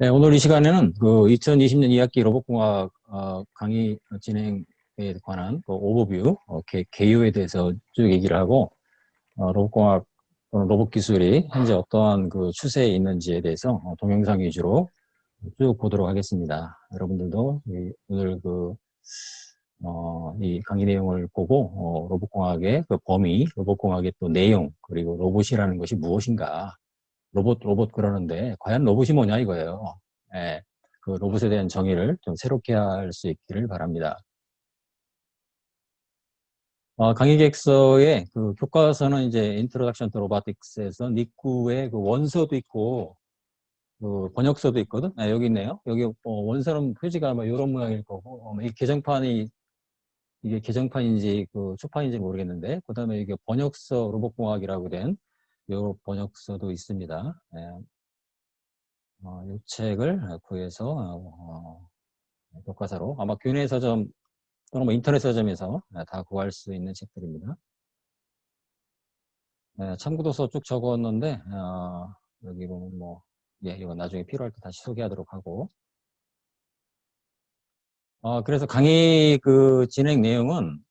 네, 오늘 이 시간에는 그 2020년 2학기 로봇공학 강의 진행에 관한 그 오버뷰, 개요에 대해서 쭉 얘기를 하고, 로봇공학 또는 로봇 기술이 현재 어떠한 그 추세에 있는지에 대해서 동영상 위주로 쭉 보도록 하겠습니다. 여러분들도 오늘 이 강의 내용을 보고, 로봇공학의 그 범위, 로봇공학의 또 내용, 그리고 로봇이라는 것이 무엇인가, 로봇 그러는데, 과연 로봇이 뭐냐 이거예요. 예, 그 로봇에 대한 정의를 좀 새롭게 할 수 있기를 바랍니다. 강의 계획서의 그 교과서는 이제 Introduction to Robotics에서 니꾸의 그 원서도 있고, 그 번역서도 있거든. 여기 있네요. 여기 원서는 표지가 아마 이런 모양일 거고, 이 개정판이 이게 개정판인지 그 초판인지 모르겠는데, 그 다음에 이게 번역서 로봇공학이라고 된 요 번역서도 있습니다. 이 책을 구해서 교과서로 아마 교내 서점 또는 뭐 인터넷 서점에서 다 구할 수 있는 책들입니다. 참고도서 쭉 적었는데 여기 보면 이거 나중에 필요할 때 다시 소개하도록 하고. 그래서 강의 그 진행 내용은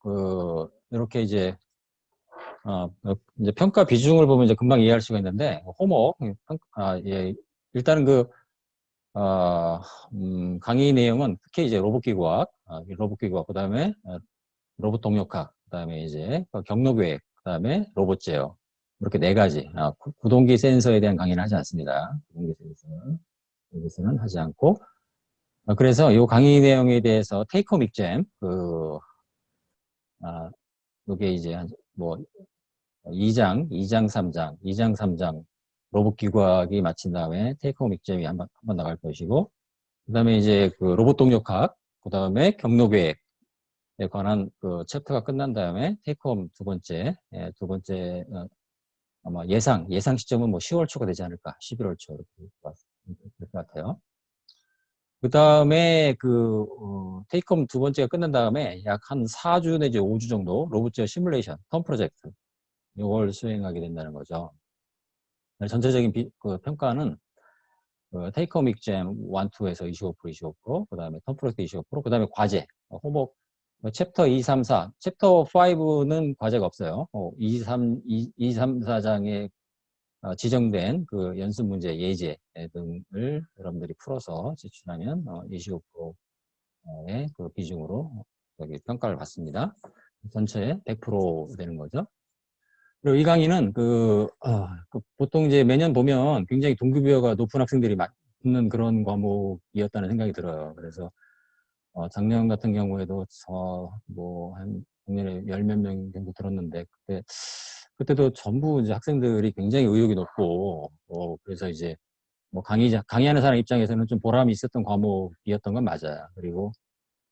이렇게 이제 이제 평가 비중을 보면 이제 금방 이해할 수가 있는데, 호목 예, 일단은 강의 내용은 특히 이제 로봇기구학, 그 다음에 로봇 동력학, 그 다음에 이제 경로계획, 그 다음에 로봇 제어. 이렇게 네 가지. 구동기 센서에 대한 강의는 하지 않습니다. 구동기 센서는 여기서는 하지 않고. 그래서 이 강의 내용에 대해서 테이크홈 익잼, 요게 이제 뭐 2장, 3장 로봇 기구학이 마친 다음에 테이크홈 익잼이 한번 나갈 것이고, 그 다음에 이제 그 로봇 동력학, 그 다음에 경로계획, 에 관한 그 챕터가 끝난 다음에 테이크홈 두 번째 아마 예상 시점은 뭐 10월 초가 되지 않을까, 11월 초 이렇게 될 것 같아요. 그 다음에 테이크홈 두 번째가 끝난 다음에 약 한 4주 내지 5주 정도 로봇제어 시뮬레이션 텀 프로젝트 이걸 수행하게 된다는 거죠. 전체적인 그 평가는 테이크홈 익잼 1, 2에서 25%, 그 다음에 텀 프로젝트 25%, 그 다음에 과제, 호복 챕터 2, 3, 4. 챕터 5는 과제가 없어요. 2, 3, 4장에 지정된 그 연습 문제, 예제 등을 여러분들이 풀어서 제출하면 25%의 그 비중으로 여기 평가를 받습니다. 전체 100% 되는 거죠. 그리고 이 강의는 보통 이제 매년 보면 굉장히 동급여가 높은 학생들이 붙는 그런 과목이었다는 생각이 들어요. 그래서 작년 같은 경우에도 한 작년에 열 몇 명 정도 들었는데 그때도 전부 이제 학생들이 굉장히 의욕이 높고 그래서 이제 뭐 강의하는 사람 입장에서는 좀 보람이 있었던 과목이었던 건 맞아요. 그리고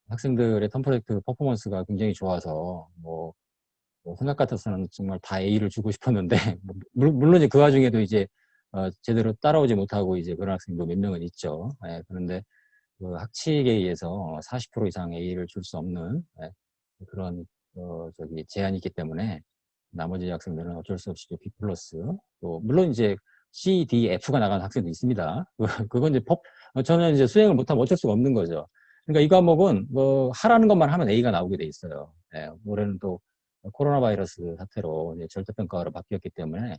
학생들의 텀 프로젝트 퍼포먼스가 굉장히 좋아서 생각 같아서는 정말 다 A를 주고 싶었는데 물론 이제 그 와중에도 이제 제대로 따라오지 못하고 이제 그런 학생도 몇 명은 있죠. 그런데 그 학칙에 의해서 40% 이상 A를 줄 수 없는 그런 제한이 있기 때문에 나머지 학생들은 어쩔 수 없이 B 플러스, 또 물론 이제 C, D, F가 나가는 학생도 있습니다. 그건 이제 저는 이제 수행을 못하면 어쩔 수가 없는 거죠. 그러니까 이 과목은 하라는 것만 하면 A가 나오게 돼 있어요. 올해는 또 코로나 바이러스 사태로 이제 절대평가로 바뀌었기 때문에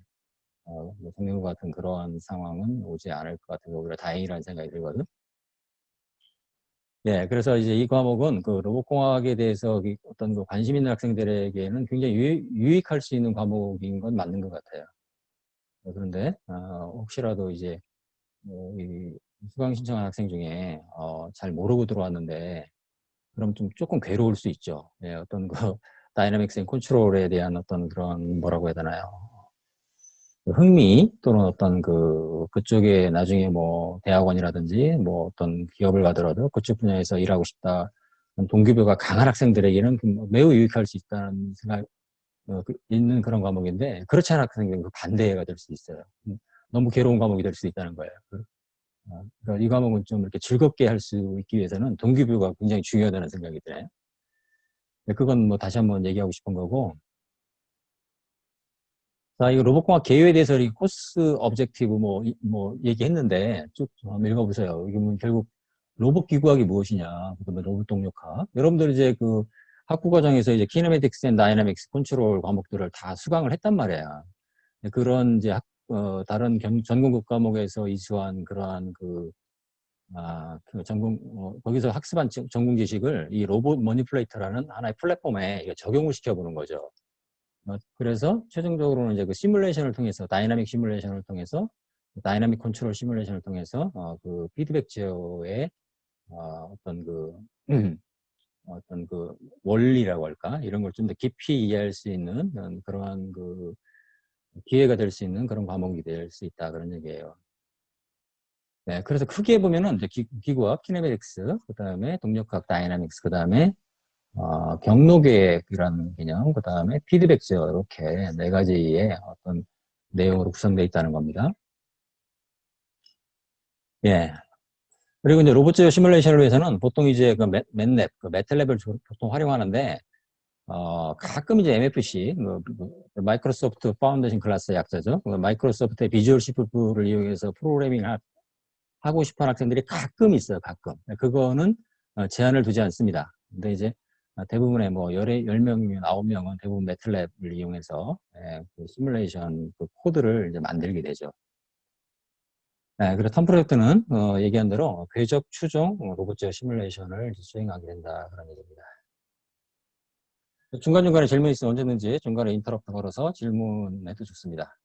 작년과 같은 그러한 상황은 오지 않을 것 같아서 오히려 다행이라는 생각이 들거든. 그래서 이제 이 과목은 그 로봇공학에 대해서 어떤 관심 있는 학생들에게는 굉장히 유익할 수 있는 과목인 건 맞는 것 같아요. 그런데 혹시라도 이제 이 수강 신청한 학생 중에 잘 모르고 들어왔는데 그럼 좀 조금 괴로울 수 있죠. 어떤 다이나믹스 앤 컨트롤에 대한 어떤 그런 뭐라고 해야 되나요? 흥미 또는 어떤 그쪽에 나중에 뭐 대학원이라든지 뭐 어떤 기업을 가더라도 그쪽 분야에서 일하고 싶다 동기부여가 강한 학생들에게는 매우 유익할 수 있다는 생각 있는 그런 과목인데, 그렇지 않은 학생들은 반대가 될 수 있어요. 너무 괴로운 과목이 될 수 있다는 거예요. 그러니까 이 과목은 좀 이렇게 즐겁게 할 수 있기 위해서는 동기부여가 굉장히 중요하다는 생각이 들어요. 그건 뭐 다시 한번 얘기하고 싶은 거고. 자, 이거 로봇공학 개요에 대해서 이 코스 오브젝티브 뭐 얘기했는데 쭉 한번 읽어보세요. 이게 뭐 결국 로봇 기구학이 무엇이냐, 그다음에 로봇 동력학. 여러분들 이제 그 학부 과정에서 이제 키네매틱스 앤 다이나믹스 컨트롤 과목들을 다 수강을 했단 말이야. 그런 이제 다른 전공급 과목에서 이수한 그러한 그 전공, 거기서 학습한 전공 지식을 이 로봇 머니플레이터라는 하나의 플랫폼에 적용을 시켜보는 거죠. 그래서 최종적으로는 이제 그 시뮬레이션을 통해서, 다이나믹 시뮬레이션을 통해서, 다이나믹 컨트롤 시뮬레이션을 통해서, 그 피드백 제어의 어떤 어떤 그 원리라고 할까? 이런 걸 좀 더 깊이 이해할 수 있는 그러한 그 기회가 될 수 있는 그런 과목이 될 수 있다. 그런 얘기예요. 네, 그래서 크게 보면은 이제 기구학, 키네매틱스, 그 다음에 동력학, 다이나믹스, 그 다음에 경로계획이라는 개념, 그 다음에 피드백 제어, 이렇게 네 가지의 어떤 내용으로 구성되어 있다는 겁니다. 예. 그리고 이제 로봇 제어 시뮬레이션을 위해서는 보통 이제 그 맷랩, 그 매틀랩을 보통 활용하는데, 가끔 이제 MFC, 마이크로소프트 파운데이션 클래스 약자죠. 마이크로소프트의 비주얼 C++를 이용해서 프로그래밍을 하고 싶어 하는 학생들이 가끔 있어요, 가끔. 그거는 제한을 두지 않습니다. 근데 이제 대부분의 뭐 10명이면 9명은 대부분 매틀랩을 이용해서 그 시뮬레이션 그 코드를 이제 만들게 되죠. 그래서 턴 프로젝트는 얘기한 대로 궤적 추종 로봇 제어 시뮬레이션을 수행하게 된다. 그런 얘기입니다. 중간중간에 질문 있으면 언제든지 중간에 인터럽트 걸어서 질문해도 좋습니다.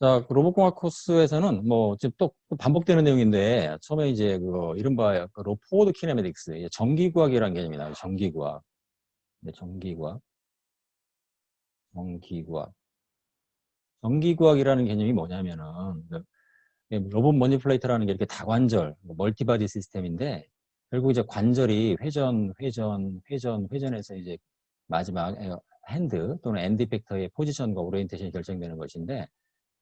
자, 그 로봇공학 코스에서는 뭐 지금 또 반복되는 내용인데 처음에 이제 그 이른바 포워드 키네매틱스, 전기구학이라는 개념이 나와요. 전기구학. 네, 전기구학. 전기구학. 전기구학이라는 개념이 뭐냐면은 로봇 머니플레이터라는 게 이렇게 다관절, 멀티바디 시스템인데 결국 이제 관절이 회전해서 이제 마지막 핸드 또는 엔드 이펙터의 포지션과 오리엔테이션이 결정되는 것인데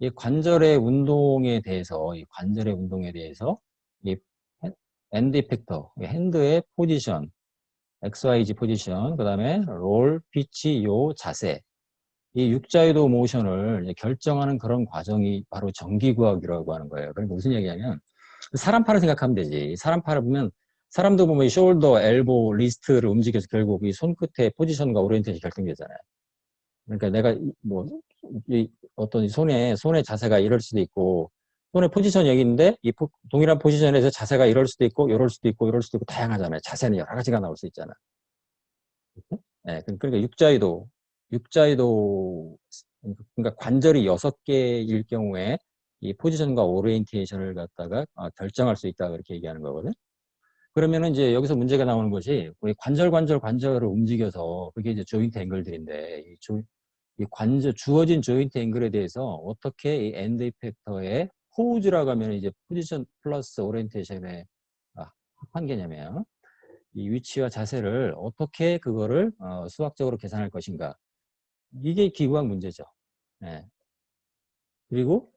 이 관절의 운동에 대해서 이 엔드 이펙터, 핸드의 포지션, XYZ 포지션, 그 다음에 롤, 피치, 요, 자세 이 육자유도 모션을 결정하는 그런 과정이 바로 전기구학이라고 하는 거예요. 그러니까 무슨 얘기냐면 사람 팔을 생각하면 되지. 사람 팔을 보면 사람도 보면 숄더, 엘보, 리스트를 움직여서 결국 이 손끝의 포지션과 오리엔테이션이 결정되잖아요. 그러니까 내가 어떤 손의 자세가 이럴 수도 있고 손의 포지션이 여기 있는데 이 동일한 포지션에서 자세가 이럴 수도 있고 이럴 수도 있고 이럴 수도 있고 다양하잖아요. 자세는 여러 가지가 나올 수 있잖아. 네, 그러니까 육자유도 그러니까 관절이 6개일 경우에 이 포지션과 오리엔테이션을 갖다가 결정할 수 있다 그렇게 얘기하는 거거든. 그러면은 이제 여기서 문제가 나오는 것이 우리 관절을 움직여서 그게 이제 조인트 앵글들인데 이 주어진 조인트 앵글에 대해서 어떻게 이 엔드 이펙터의 포즈라고 하면 이제 포지션 플러스 오리엔테이션의 합한 개념이에요. 이 위치와 자세를 어떻게 그거를 수학적으로 계산할 것인가. 이게 기구학 문제죠. 네. 그리고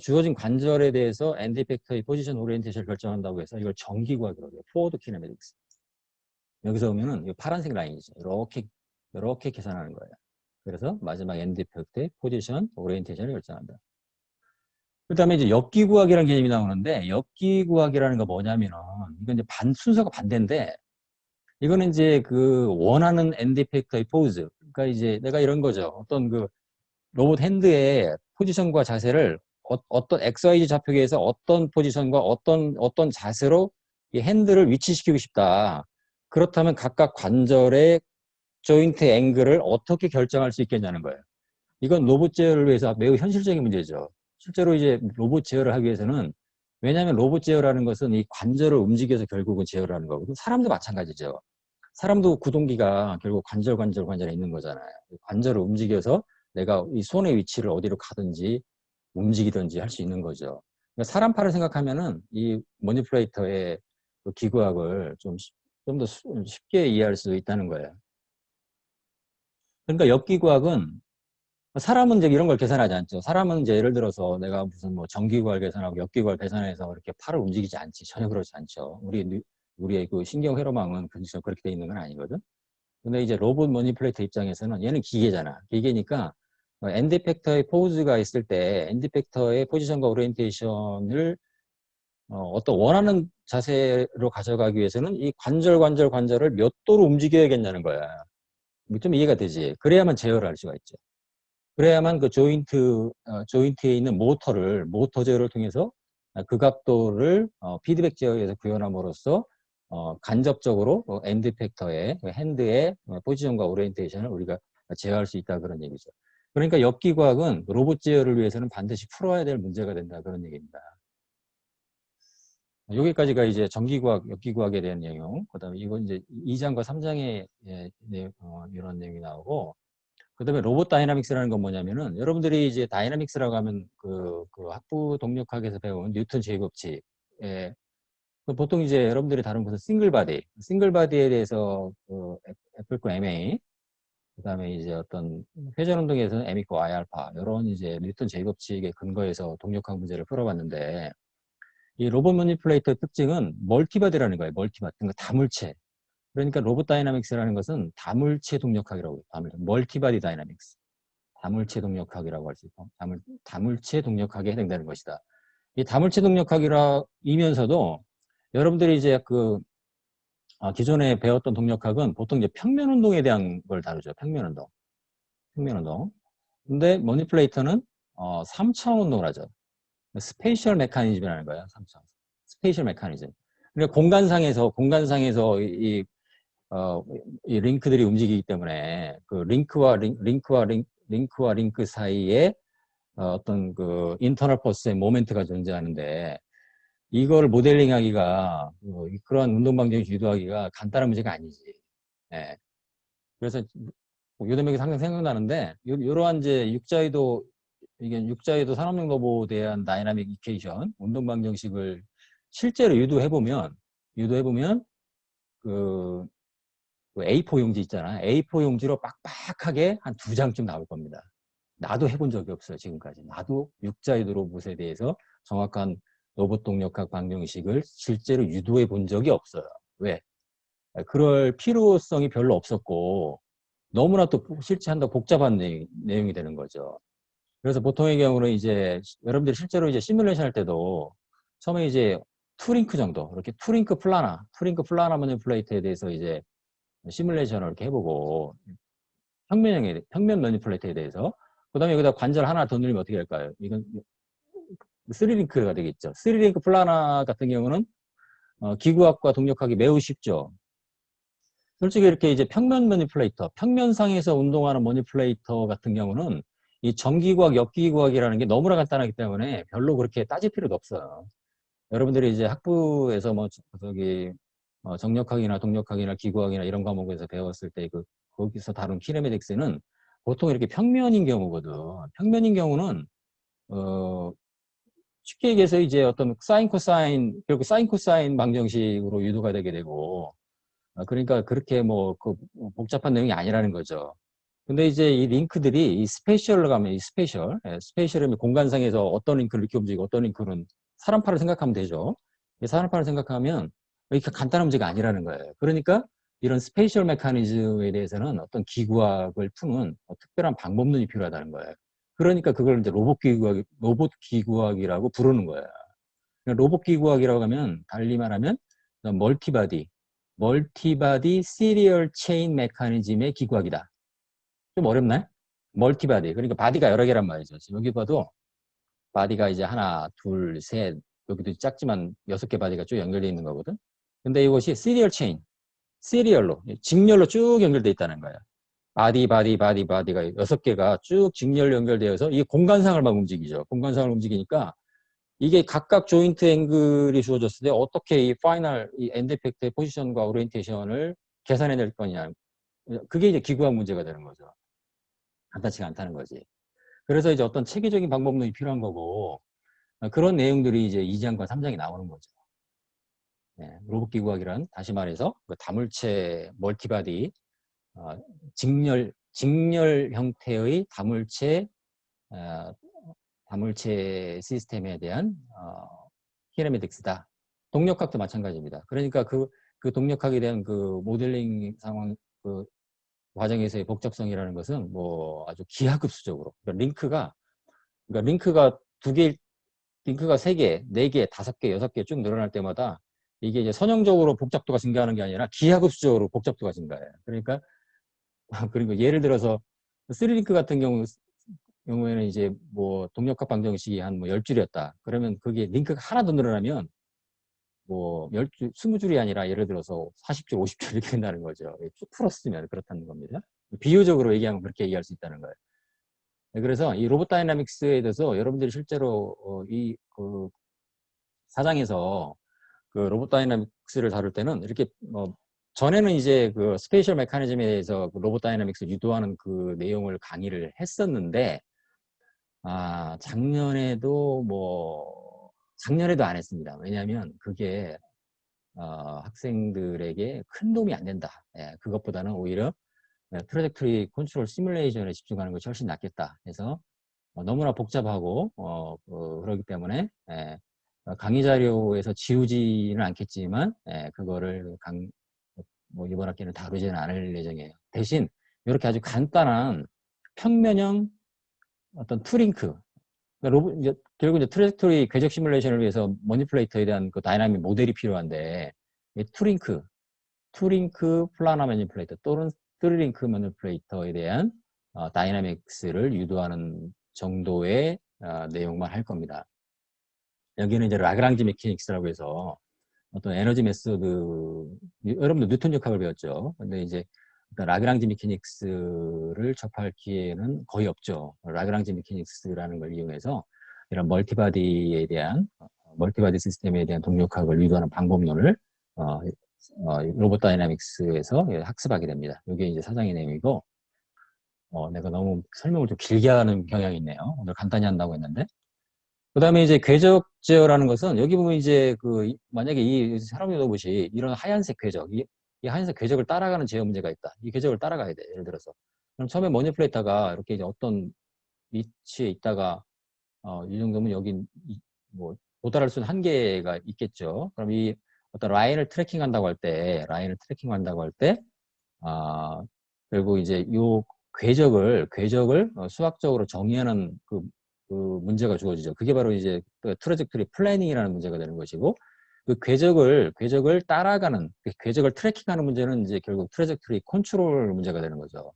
주어진 관절에 대해서 엔드 이펙터의 포지션 오리엔테이션을 결정한다고 해서 이걸 전기구학이라고 해요. 포워드 키네매틱스. 여기서 보면은 이 파란색 라인이죠. 이렇게 계산하는 거예요. 그래서 마지막 엔드 이펙터의 포지션 오리엔테이션을 결정한다. 그 다음에 이제 역기구학이라는 개념이 나오는데 역기구학이라는 거 뭐냐면은 이건 이제 순서가 반대인데 이거는 이제 그 원하는 엔드 이펙터의 포즈. 그러니까 이제 내가 이런 거죠. 어떤 그 로봇 핸드의 포지션과 자세를 어떤 XYZ 좌표계에서 어떤 포지션과 어떤 자세로 이 핸드를 위치시키고 싶다. 그렇다면 각각 관절의 조인트 앵글을 어떻게 결정할 수 있겠냐는 거예요. 이건 로봇 제어를 위해서 매우 현실적인 문제죠. 실제로 이제 로봇 제어를 하기 위해서는 왜냐하면 로봇 제어라는 것은 이 관절을 움직여서 결국은 제어를 하는 거거든요. 사람도 마찬가지죠. 사람도 구동기가 결국 관절에 있는 거잖아요. 관절을 움직여서 내가 이 손의 위치를 어디로 가든지 움직이든지 할 수 있는 거죠. 그러니까 사람 팔을 생각하면은 이 머니플레이터의 그 기구학을 좀 더 쉽게 이해할 수 있다는 거예요. 그러니까 역기구학은 사람은 이제 이런 걸 계산하지 않죠. 사람은 이제 예를 들어서 내가 무슨 뭐 전기구할 계산하고 역기구할 계산해서 이렇게 팔을 움직이지 않지. 전혀 그렇지 않죠. 우리의 그 신경회로망은 그렇게 돼 있는 건 아니거든. 근데 이제 로봇 머니플레이터 입장에서는 얘는 기계잖아. 기계니까 엔드 팩터의 포즈가 있을 때 엔드 팩터의 포지션과 오리엔테이션을 어떤 원하는 자세로 가져가기 위해서는 이 관절을 몇 도로 움직여야겠냐는 거야. 좀 이해가 되지? 그래야만 제어를 할 수가 있죠. 그래야만 그 조인트에 있는 모터 제어를 통해서 그 각도를 피드백 제어에서 구현함으로써 간접적으로 엔드 팩터의 핸드의 포지션과 오리엔테이션을 우리가 제어할 수 있다 그런 얘기죠. 그러니까 엽기과학은 로봇 제어를 위해서는 반드시 풀어야 될 문제가 된다 그런 얘기입니다. 여기까지가 이제 전기과학, 엽기과학에 대한 내용. 그다음에 이건 이제 2장과 3장에 이런 내용이 나오고, 그다음에 로봇 다이나믹스라는 건 뭐냐면은 여러분들이 이제 다이나믹스라고 하면 그 학부 동력학에서 배운 뉴턴 제곱칙. 예. 보통 이제 여러분들이 다룬 것은 싱글바디에 대해서 그 애플 거 MA, 그다음에 이제 어떤 회전 운동에서는 m 있고 y 알파 이런 이제 뉴턴 제곱칙에 근거해서 동력학 문제를 풀어봤는데. 이 로봇 매니플레이터의 특징은 멀티바디라는 거예요. 멀티바디. 그러니까 다물체. 그러니까 로봇 다이나믹스라는 것은 다물체 동력학이라고 해요. 멀티바디 다이나믹스. 다물체 동력학이라고 할 수 있고, 다물체 동력학에 해당되는 것이다. 이 다물체 동력학이면서도 여러분들이 이제 기존에 배웠던 동력학은 보통 이제 평면 운동에 대한 걸 다루죠. 평면 운동. 근데 머니플레이터는 3차원 운동을 하죠. 스페이셜 메커니즘이라는 거예요. 3차원. 스페이셜 메커니즘. 그러니까 공간상에서 이 링크들이 움직이기 때문에 그 링크와 링크 사이에 어떤 그 인터널 포스의 모멘트가 존재하는데 이걸 모델링하기가 그런 운동 방정식 유도하기가 간단한 문제가 아니지. 예. 그래서 요대목이 항상 생각나는데 이러한 이제 육자유도 산업용 로봇에 대한 다이나믹 이퀘이션 운동 방정식을 실제로 유도해보면 그 A4 용지 있잖아. A4 용지로 빡빡하게 한 2장쯤 나올 겁니다. 나도 해본 적이 없어요, 지금까지. 나도 육자유도 로봇에 대해서 정확한 로봇 동력학 방정식을 실제로 유도해 본 적이 없어요. 왜? 그럴 필요성이 별로 없었고, 너무나 또 실제 한다 복잡한 내용이 되는 거죠. 그래서 보통의 경우는 이제 여러분들이 실제로 이제 시뮬레이션 할 때도 처음에 이제 투링크 정도, 이렇게 투링크 플라나 매니플레이터에 대해서 이제 시뮬레이션을 이렇게 해보고 평면 매니플레이터에 대해서 그 다음에 여기다 관절 하나 더 늘리면 어떻게 될까요? 이건 3링크가 되겠죠. 3링크 플라나 같은 경우는 기구학과 동력학이 매우 쉽죠. 솔직히 이렇게 이제 평면 매니플레이터, 평면상에서 운동하는 매니플레이터 같은 경우는 이 전기구학, 엽기구학이라는 게 너무나 간단하기 때문에 별로 그렇게 따질 필요도 없어요. 여러분들이 이제 학부에서 정력학이나 동력학이나 기구학이나 이런 과목에서 배웠을 때 거기서 다룬 키네매틱스는 보통 이렇게 평면인 경우거든. 평면인 경우는 쉽게 얘기해서 이제 어떤 결국 사인 코사인 방정식으로 유도가 되게 되고, 그러니까 그렇게 복잡한 내용이 아니라는 거죠. 근데 이제 이 링크들이 이 스페이셜로 가면 스페이셜은 공간상에서 어떤 링크를 이렇게 움직이고 어떤 링크는 사람팔을 생각하면 되죠. 사람팔을 생각하면 이렇게 간단한 문제가 아니라는 거예요. 그러니까 이런 스페이셜 메커니즘에 대해서는 어떤 기구학을 푸는 특별한 방법론이 필요하다는 거예요. 그러니까 그걸 이제 로봇 기구학이라고 부르는 거예요. 로봇 기구학이라고 하면 달리 말하면 멀티바디 시리얼 체인 메커니즘의 기구학이다. 좀 어렵나요? 멀티바디. 그러니까 바디가 여러 개란 말이죠. 여기 봐도 바디가 이제 하나, 둘, 셋, 여기도 작지만 6개 바디가 쭉 연결되어 있는 거거든. 근데 이것이 시리얼로, 직렬로 쭉 연결되어 있다는 거예요. 바디가 6개가 쭉 직렬 연결되어서 이게 공간상을 막 움직이죠. 공간상을 움직이니까 이게 각각 조인트 앵글이 주어졌을 때 어떻게 이 엔드 이펙트의 포지션과 오리엔테이션을 계산해낼 거냐. 그게 이제 기구학 문제가 되는 거죠. 간단치가 않다는 거지. 그래서 이제 어떤 체계적인 방법론이 필요한 거고, 그런 내용들이 이제 2장과 3장이 나오는 거죠. 네, 로봇 기구학이란 다시 말해서 그 다물체 멀티바디, 직렬 형태의 다물체 시스템에 대한 키네매틱스다. 동력학도 마찬가지입니다. 그러니까 그 동력학에 대한 그 모델링 상황, 과정에서의 복잡성이라는 것은 뭐 아주 기하급수적으로. 그러니까 링크가 두 개, 링크가 세 개, 네 개, 다섯 개, 여섯 개 쭉 늘어날 때마다 이게 이제 선형적으로 복잡도가 증가하는 게 아니라 기하급수적으로 복잡도가 증가해요. 그러니까 그리고 예를 들어서 3링크 같은 경우에는 이제 뭐 동력합 방정식이 한 뭐 10줄이었다. 그러면 그게 링크가 하나 더 늘어나면 뭐 10줄, 20줄이 아니라 예를 들어서 40줄, 50줄 이렇게 된다는 거죠. 쭉 풀었으면 그렇다는 겁니다. 비유적으로 얘기하면 그렇게 얘기할 수 있다는 거예요. 네, 그래서 이 로봇 다이나믹스에 대해서 여러분들이 실제로 그 사장에서 그 로봇 다이나믹스를 다룰 때는 이렇게 전에는 이제 그 스페이셜 메커니즘에 대해서 그 로봇 다이나믹스 유도하는 그 내용을 강의를 했었는데 작년에도 안 했습니다. 왜냐하면 그게 학생들에게 큰 도움이 안 된다. 예, 그것보다는 오히려 트래젝토리 컨트롤 시뮬레이션에 집중하는 것이 훨씬 낫겠다. 해서 너무나 복잡하고 그렇기 때문에 강의 자료에서 지우지는 않겠지만 그거를 뭐 이번 학기는 다루지는 않을 예정이에요. 대신 이렇게 아주 간단한 평면형 어떤 투링크 결국 이제 트래젝토리 궤적 시뮬레이션을 위해서 머니플레이터에 대한 그 다이나믹 모델이 필요한데 이 투링크 플라너 매니플레이터 또는 3링크 매니플레이터에 대한 다이나믹스를 유도하는 정도의 내용만 할 겁니다. 여기는 이제 라그랑지 메카닉스라고 해서 어떤 에너지 메소드, 여러분들 뉴턴 역학을 배웠죠. 근데 이제 라그랑지 메카닉스를 접할 기회는 거의 없죠. 라그랑지 메카닉스라는 걸 이용해서 이런 멀티바디 시스템에 대한 동력학을 유도하는 방법론을 로봇 다이나믹스에서 학습하게 됩니다. 이게 이제 사장의 내용이고, 내가 너무 설명을 좀 길게 하는 경향이 있네요. 오늘 간단히 한다고 했는데. 그 다음에 이제 궤적 제어라는 것은 여기 보면 이제 만약에 이 사람의 로봇이 이런 하얀색 궤적, 이 하얀색 궤적을 따라가는 제어 문제가 있다. 이 궤적을 따라가야 돼. 예를 들어서. 그럼 처음에 머니플레이터가 이렇게 이제 어떤 위치에 있다가, 이 정도면 여기 뭐 도달할 수 있는 한계가 있겠죠. 그럼 이 어떤 라인을 트래킹한다고 할 때, 결국 이제 요 궤적을 수학적으로 정의하는 그 문제가 주어지죠. 그게 바로 이제 트래젝토리 플래닝이라는 문제가 되는 것이고, 그 궤적을 따라가는, 궤적을 트래킹하는 문제는 이제 결국 트래젝토리 컨트롤 문제가 되는 거죠.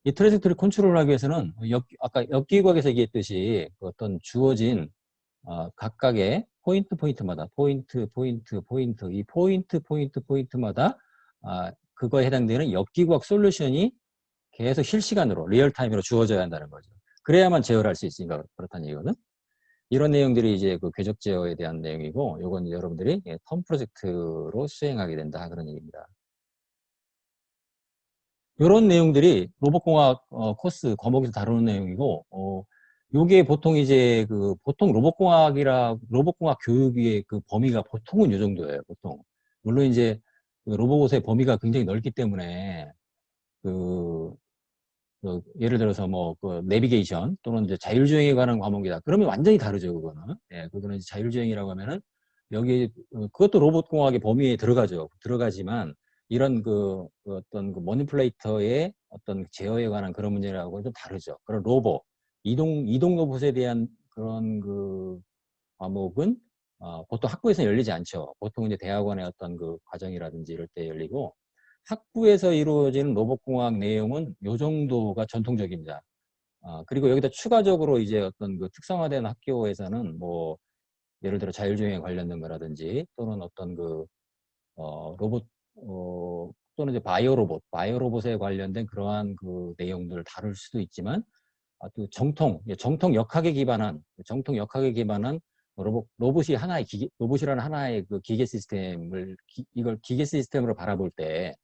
이 트래젝토리 컨트롤을 하기 위해서는 아까 역기구학에서 얘기했듯이 어떤 주어진 각각의 포인트마다 이 포인트마다 그거에 해당되는 역기구학 솔루션이 계속 실시간으로 리얼타임으로 주어져야 한다는 거죠. 그래야만 제어를 할 수 있으니까 그렇다는 얘기거든. 이런 내용들이 이제 그 궤적 제어에 대한 내용이고, 요건 여러분들이 텀 프로젝트로 수행하게 된다 그런 얘기입니다. 이런 내용들이 로봇공학 코스 과목에서 다루는 내용이고, 요게 보통 이제 보통 로봇공학 교육의 그 범위가 보통은 요 정도예요, 보통. 물론 이제 로봇의 범위가 굉장히 넓기 때문에 예를 들어서 내비게이션 또는 이제 자율주행에 관한 과목이다. 그러면 완전히 다르죠, 그거는. 예, 그거는 이제 자율주행이라고 하면은 여기 그것도 로봇공학의 범위에 들어가지만 이런 어떤 머니플레이터의 어떤 제어에 관한 그런 문제라고는 좀 다르죠. 그런 이동 로봇에 대한 그런 과목은 보통 학부에서는 열리지 않죠. 보통 이제 대학원의 어떤 과정이라든지 이럴 때 열리고, 학부에서 이루어지는 로봇공학 내용은 요 정도가 전통적입니다. 그리고 여기다 추가적으로 이제 어떤 특성화된 학교에서는 예를 들어 자율주행에 관련된 거라든지 또는 어떤 로봇, 또는 이제 바이오로봇에 관련된 그러한 내용들을 다룰 수도 있지만, 또 정통 역학에 기반한 로봇이라는 하나의 기계 시스템을, 이걸 기계 시스템으로 바라볼 때,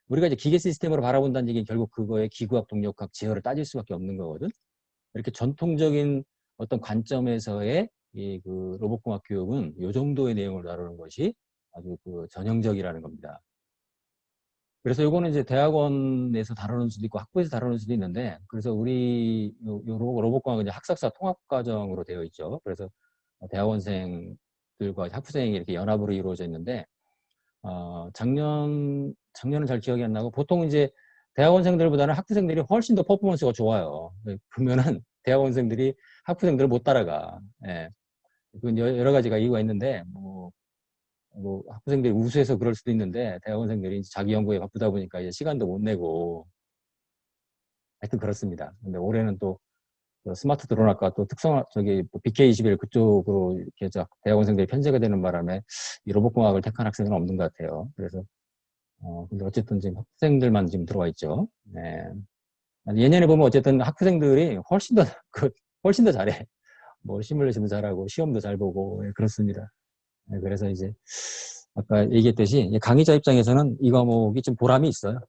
우리가 이제 기계 시스템으로 바라본다는 얘기는 결국 그거의 기구학, 동력학, 제어를 따질 수밖에 없는 거거든. 이렇게 전통적인 어떤 관점에서의 로봇공학 교육은 이 정도의 내용을 다루는 것이 아주 전형적이라는 겁니다. 그래서 요거는 이제 대학원에서 다루는 수도 있고 학부에서 다루는 수도 있는데, 그래서 우리 로봇공학은 이제 학사사 통합과정으로 되어 있죠. 그래서 대학원생들과 학부생이 이렇게 연합으로 이루어져 있는데, 작년은 잘 기억이 안 나고, 보통 이제 대학원생들보다는 학부생들이 훨씬 더 퍼포먼스가 좋아요. 보면은 대학원생들이 학부생들을 못 따라가. 예. 그 여러 가지가 이유가 있는데, 뭐 학부생들이 우수해서 그럴 수도 있는데, 대학원생들이 자기 연구에 바쁘다 보니까 이제 시간도 못 내고, 하여튼 그렇습니다. 근데 올해는 또 스마트 드론학과 또 저기 BK21 그쪽으로 이렇게 대학원생들이 편제가 되는 바람에 이 로봇공학을 택한 학생은 없는 것 같아요. 그래서 근데 어쨌든 지금 학생들만 지금 들어와 있죠. 네. 예년에 보면 어쨌든 학부생들이 훨씬 더 훨씬 더 잘해. 뭐 시뮬레이션도 잘하고 시험도 잘 보고, 예, 그렇습니다. 네, 그래서 이제 아까 얘기했듯이 강의자 입장에서는 이 과목이 좀 보람이 있어요.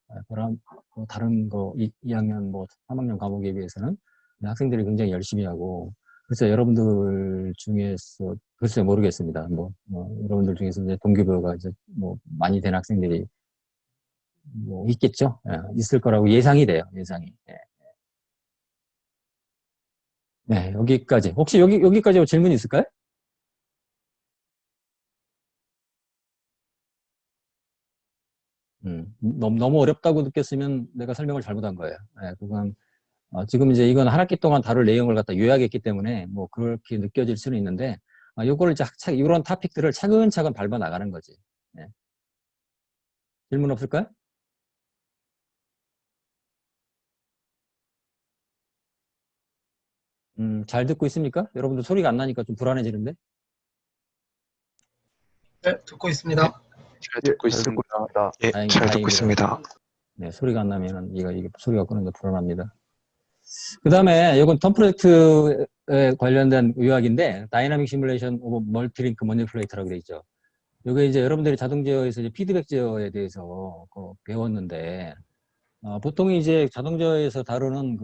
뭐 다른 거 2학년 뭐 3학년 과목에 비해서는 학생들이 굉장히 열심히 하고, 글쎄 여러분들 중에서 글쎄 모르겠습니다. 여러분들 중에서 이제 동기부여가 이제 뭐 많이 된 학생들이 뭐 있겠죠. 예, 있을 거라고 예상이 돼요. 예상이. 예. 네, 여기까지. 혹시 여기까지 질문 있을까요? 너무 어렵다고 느꼈으면 내가 설명을 잘못한 거예요. 예, 그건 지금 이제 이건 한 학기 동안 다룰 내용을 갖다 요약했기 때문에 뭐 그렇게 느껴질 수는 있는데, 요거를 이제 이런 토픽들을 차근차근 밟아 나가는 거지. 예. 질문 없을까요? 잘 듣고 있습니까? 여러분들 소리가 안 나니까 좀 불안해지는데. 네, 듣고 있습니다. 잘 듣고 잘 듣고 있습니다. 있습니다. 예, 잘 듣고 다행입니다. 있습니다. 네, 소리가 안 나면은 이게 소리가 끄는데 불안합니다. 그 다음에 이건 텀 프로젝트에 관련된 요약인데, 다이나믹 시뮬레이션 오브 멀티링크 머니플레이터라고 되어 있죠. 이게 이제 여러분들이 자동 제어에서 이제 피드백 제어에 대해서 배웠는데, 보통 이제 자동 제어에서 다루는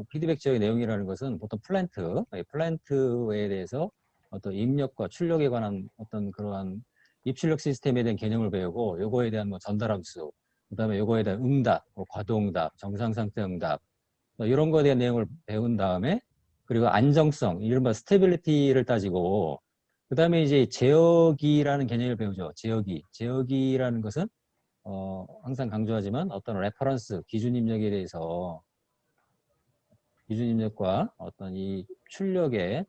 피드백 제어의 내용이라는 것은 보통 플랜트에 대해서 어떤 입력과 출력에 관한 어떤 그러한 입출력 시스템에 대한 개념을 배우고, 요거에 대한 뭐 전달함수, 그 다음에 요거에 대한 응답, 뭐 과도응답, 정상상태 응답, 이런 거에 대한 내용을 배운 다음에, 그리고 안정성, 이른바 스테빌리티를 따지고, 그 다음에 이제 제어기라는 개념을 배우죠. 제어기라는 것은 항상 강조하지만 어떤 레퍼런스, 기준 입력에 대해서 기준 입력과 어떤 이 출력의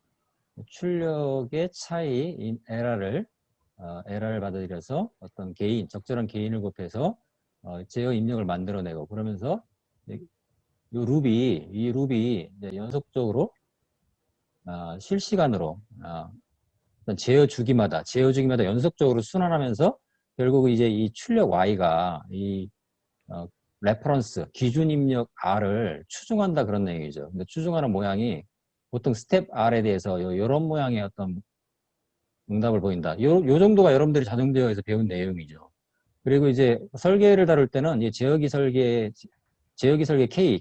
차이, 에러를 받아들여서 어떤 적절한 개인을 곱해서 제어 입력을 만들어내고, 그러면서 이 룹이 이제 연속적으로 실시간으로 제어 주기마다 연속적으로 순환하면서 결국 이제 이 출력 Y가 이 레퍼런스 기준 입력 R을 추중한다, 그런 내용이죠. 근데 추중하는 모양이 보통 스텝 R에 대해서 이런 모양의 어떤 응답을 보인다. 요 정도가 여러분들이 자동제어에서 배운 내용이죠. 그리고 이제 설계를 다룰 때는 이 제어기 설계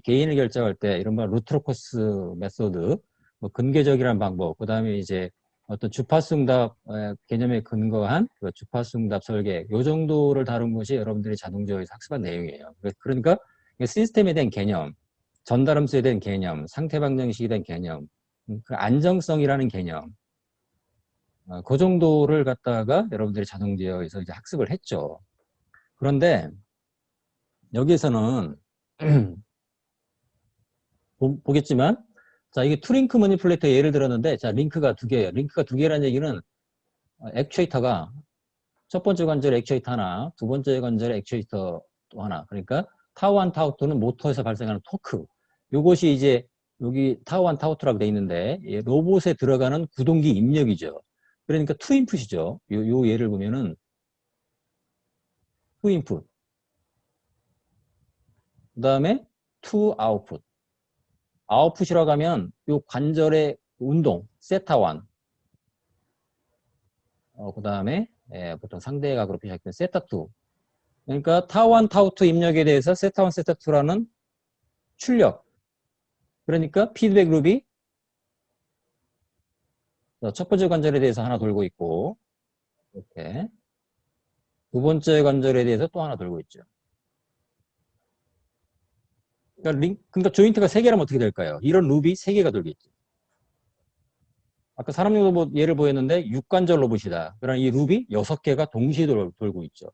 개인을 결정할 때 이른바 루트로코스 메소드, 뭐 근계적이라는 방법, 그 다음에 이제 어떤 주파수 응답 개념에 근거한 그 주파수 응답 설계, 요 정도를 다룬 것이 여러분들이 자동제어에서 학습한 내용이에요. 그러니까 시스템에 대한 개념, 전달함수에 대한 개념, 상태 방정식에 대한 개념, 그 안정성이라는 개념, 그 정도를 갖다가 여러분들이 자동제어에서 이제 학습을 했죠. 그런데 여기에서는 보겠지만, 자, 이게 투링크 머니플레이터 예를 들었는데, 자, 링크가 두 개예요. 링크가 두 개라는 얘기는 액추에이터가 첫 번째 관절에 액추에이터 하나, 두 번째 관절에 액추에이터 또 하나. 그러니까 타워1, 타워2는 모터에서 발생하는 토크. 요것이 이제 여기 타워1, 타워2라고 돼 있는데, 로봇에 들어가는 구동기 입력이죠. 그러니까 투인풋이죠. 요 예를 보면은 투인풋. 그 다음에 투 아웃풋. 아웃풋이라고 하면 요 관절의 운동, 세타1. 그 다음에 보통 상대각으로 표시된 세타2. 그러니까 타워1, 타워2 입력에 대해서 세타1, 세타2라는 출력. 그러니까 피드백 룹이 첫 번째 관절에 대해서 하나 돌고 있고, 이렇게 두 번째 관절에 대해서 또 하나 돌고 있죠. 그러니까 조인트가 세 개라면 어떻게 될까요? 이런 룹이 세 개가 돌겠죠. 아까 사람 로봇 예를 보였는데 육관절 로봇이다. 그러나 이 룹이 6개가 동시에 돌고 있죠.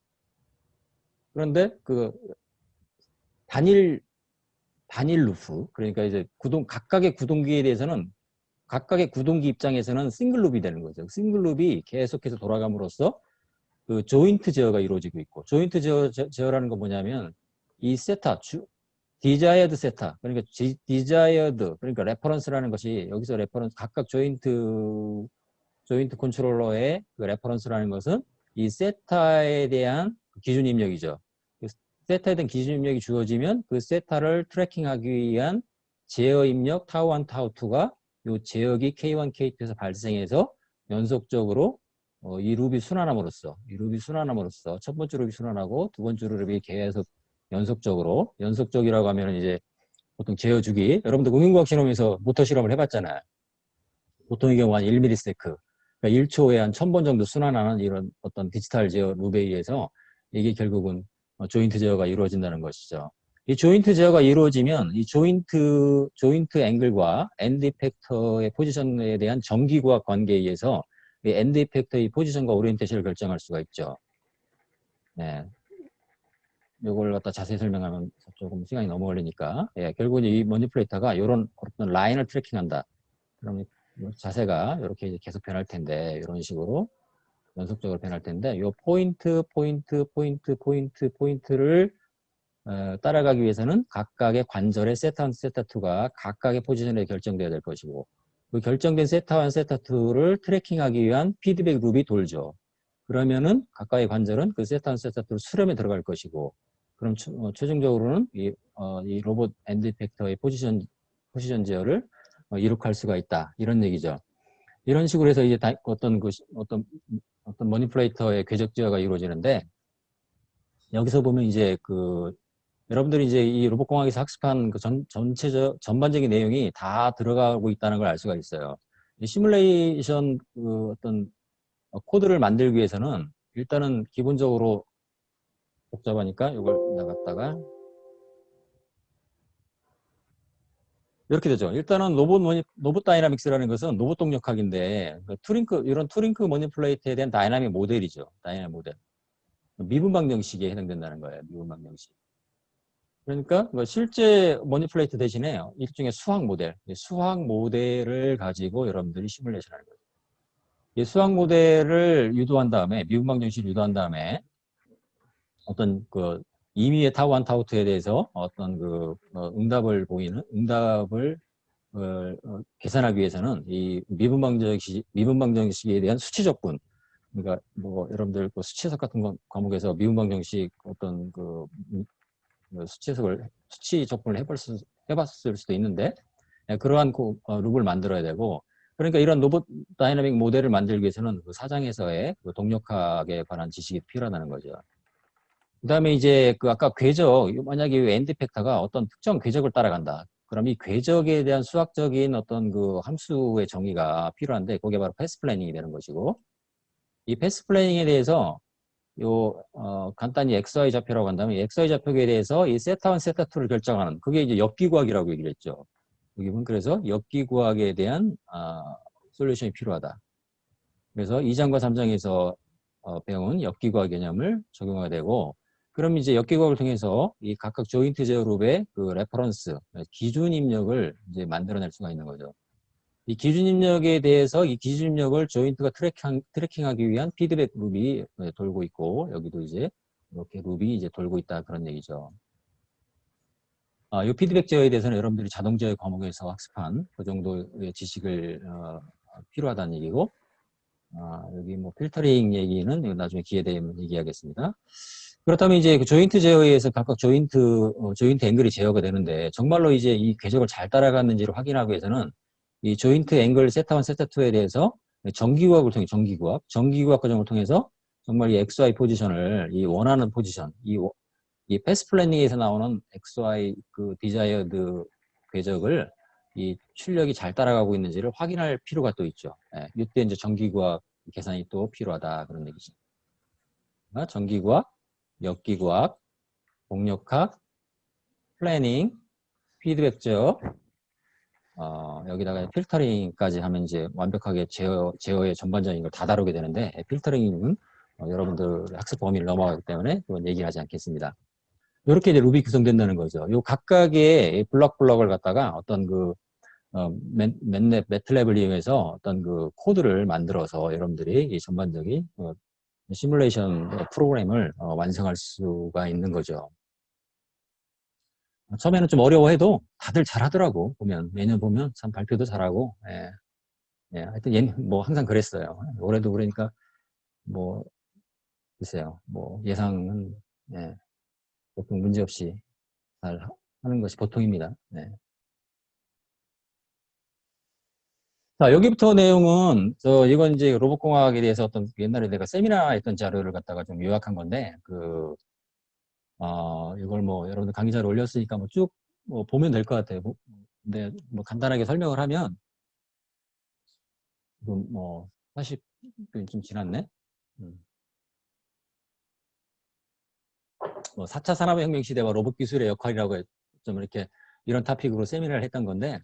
그런데 그 단일 루프, 그러니까 이제 각각의 구동기에 대해서는 각각의 구동기 입장에서는 싱글 룹이 되는 거죠. 싱글 룹이 계속해서 돌아감으로써 그 조인트 제어가 이루어지고 있고, 조인트 제어라는 건 뭐냐면 이 세타, 디자이어드 세타, 그러니까 디자이어드, 그러니까 레퍼런스라는 것이 여기서 레퍼런스, 각각 조인트 컨트롤러의 그 레퍼런스라는 것은 이 세타에 대한 기준 입력이죠. 세타에 대한 기준 입력이 주어지면 그 세타를 트래킹하기 위한 제어 입력 타우1, 타우2가 이 제어기 K1, K2에서 발생해서 연속적으로 이 룹이 순환함으로써 첫 번째 룹이 순환하고 두 번째 룹이 계속 연속적이라고 하면 이제 보통 제어 주기, 여러분들 응용과학 실험에서 모터 실험을 해봤잖아요. 보통의 경우 한 1ms, 그러니까 1초에 한 1000번 정도 순환하는 이런 어떤 디지털 제어 룹에 의해서 이게 결국은 조인트 제어가 이루어진다는 것이죠. 이 조인트 제어가 이루어지면 이 조인트 앵글과 엔드 이펙터의 포지션에 대한 정기구학 관계에 의해서 이 엔드 이펙터의 포지션과 오리엔테이션을 결정할 수가 있죠. 네. 이걸 갖다 자세히 설명하면 조금 시간이 너무 걸리니까, 예, 결국은 이 머니플레이터가 이런 어떤 라인을 트래킹한다. 그러면 자세가 이렇게 계속 변할 텐데, 이런 식으로 연속적으로 변할 텐데, 이 포인트를 따라가기 위해서는 각각의 관절의 세타1, 세타2가 각각의 포지션에 결정되어야 될 것이고, 그 결정된 세타1, 세타2를 트래킹하기 위한 피드백 룹이 돌죠. 그러면은 각각의 관절은 그 세타1, 세타2를 수렴에 들어갈 것이고, 그럼 최종적으로는 이 로봇 엔드 이펙터의 포지션 제어를 이룩할 수가 있다. 이런 얘기죠. 이런 식으로 해서 이제 어떤 머니플레이터의 궤적 제어가 이루어지는데, 여기서 보면 이제 여러분들이 이제 이 로봇공학에서 학습한 그 전반적인 내용이 다 들어가고 있다는 걸 알 수가 있어요. 이 시뮬레이션 어떤 코드를 만들기 위해서는 일단은 기본적으로 복잡하니까 이걸 나갔다가 이렇게 되죠. 일단은 로봇 다이나믹스라는 것은 로봇 동력학인데 이런 투링크 머니플레이트에 대한 다이나믹 모델이죠. 다이나믹 모델. 미분 방정식에 해당된다는 거예요. 미분 방정식. 그러니까 실제 머니플레이트 대신에 일종의 수학 모델을 가지고 여러분들이 시뮬레이션 하는 거죠. 이 수학 모델을 유도한 다음에 미분 방정식을 유도한 다음에 어떤 임의의 타우1, 타우2에 대해서 어떤 응답을 계산하기 위해서는 이 미분 방정식에 대한 수치 적분, 그러니까 여러분들 수치 해석 같은 과목에서 미분 방정식 어떤 수치 적분을 해봤을 수도 있는데, 그러한 룹을 만들어야 되고, 그러니까 이런 로봇 다이나믹 모델을 만들기 위해서는 사장에서의 동력학에 관한 지식이 필요하다는 거죠. 그 다음에 이제 아까 궤적, 만약에 엔드 이펙터가 어떤 특정 궤적을 따라간다. 그럼 이 궤적에 대한 수학적인 어떤 함수의 정의가 필요한데, 그게 바로 패스 플래닝이 되는 것이고, 이 패스 플래닝에 대해서 간단히 XY 좌표라고 한다면, 이 XY 좌표에 대해서 이 세타1, 세타2를 결정하는, 그게 이제 역기구학이라고 얘기를 했죠. 여기는 그래서 역기구학에 대한 솔루션이 필요하다. 그래서 2장과 3장에서 배운 역기구학 개념을 적용하게 되고, 그럼 이제 역기구학을 통해서 이 각각 조인트 제어룹의 레퍼런스, 기준 입력을 이제 만들어낼 수가 있는 거죠. 이 기준 입력에 대해서 이 기준 입력을 조인트가 트래킹하기 위한 피드백 룹이 돌고 있고, 여기도 이제 이렇게 룹이 이제 돌고 있다, 그런 얘기죠. 이 피드백 제어에 대해서는 여러분들이 자동 제어 과목에서 학습한 그 정도의 지식을 필요하다는 얘기고, 여기 필터링 얘기는 나중에 기회 되면 얘기하겠습니다. 그렇다면 이제 조인트 제어에 의해서 각각 조인트 앵글이 제어가 되는데, 정말로 이제 이 궤적을 잘 따라갔는지를 확인하기 위해서는 이 조인트 앵글 세타1, 세타2에 대해서 정기구학 과정을 통해서 정말 이 XY 포지션을, 이 원하는 포지션, 이 패스 플래닝에서 나오는 XY 디자이어드 궤적을 이 출력이 잘 따라가고 있는지를 확인할 필요가 또 있죠. 예, 이때 이제 정기구학 계산이 또 필요하다, 그런 얘기죠. 정기구학, 역기구학, 동력학, 플래닝, 피드백 제어, 여기다가 필터링까지 하면 이제 완벽하게 제어의 전반적인 걸 다 다루게 되는데, 필터링은 여러분들 학습 범위를 넘어가기 때문에 그건 얘기를 하지 않겠습니다. 이렇게 이제 루비 구성된다는 거죠. 요 각각의 블럭을 갖다가 어떤 그 매트랩을 이용해서 어떤 그 코드를 만들어서 여러분들이 이 전반적인 시뮬레이션 프로그램을 완성할 수가 있는 거죠. 처음에는 좀 어려워해도 다들 잘하더라고. 매년 보면 참 발표도 잘하고, 예. 예, 하여튼 뭐 항상 그랬어요. 올해도 그러니까 뭐 글쎄요, 뭐 예상은 예, 보통 문제 없이 잘 하는 것이 보통입니다. 네. 자, 여기부터 내용은, 이건 이제 로봇공학에 대해서 어떤 옛날에 내가 세미나 했던 자료를 갖다가 좀 요약한 건데, 이걸 뭐 여러분들 강의자로 올렸으니까 뭐 쭉 뭐 보면 될 것 같아요. 근데 뭐 간단하게 설명을 하면, 지금 뭐 40분 좀 지났네? 뭐 4차 산업혁명 시대와 로봇 기술의 역할이라고 좀 이렇게 이런 토픽으로 세미나를 했던 건데,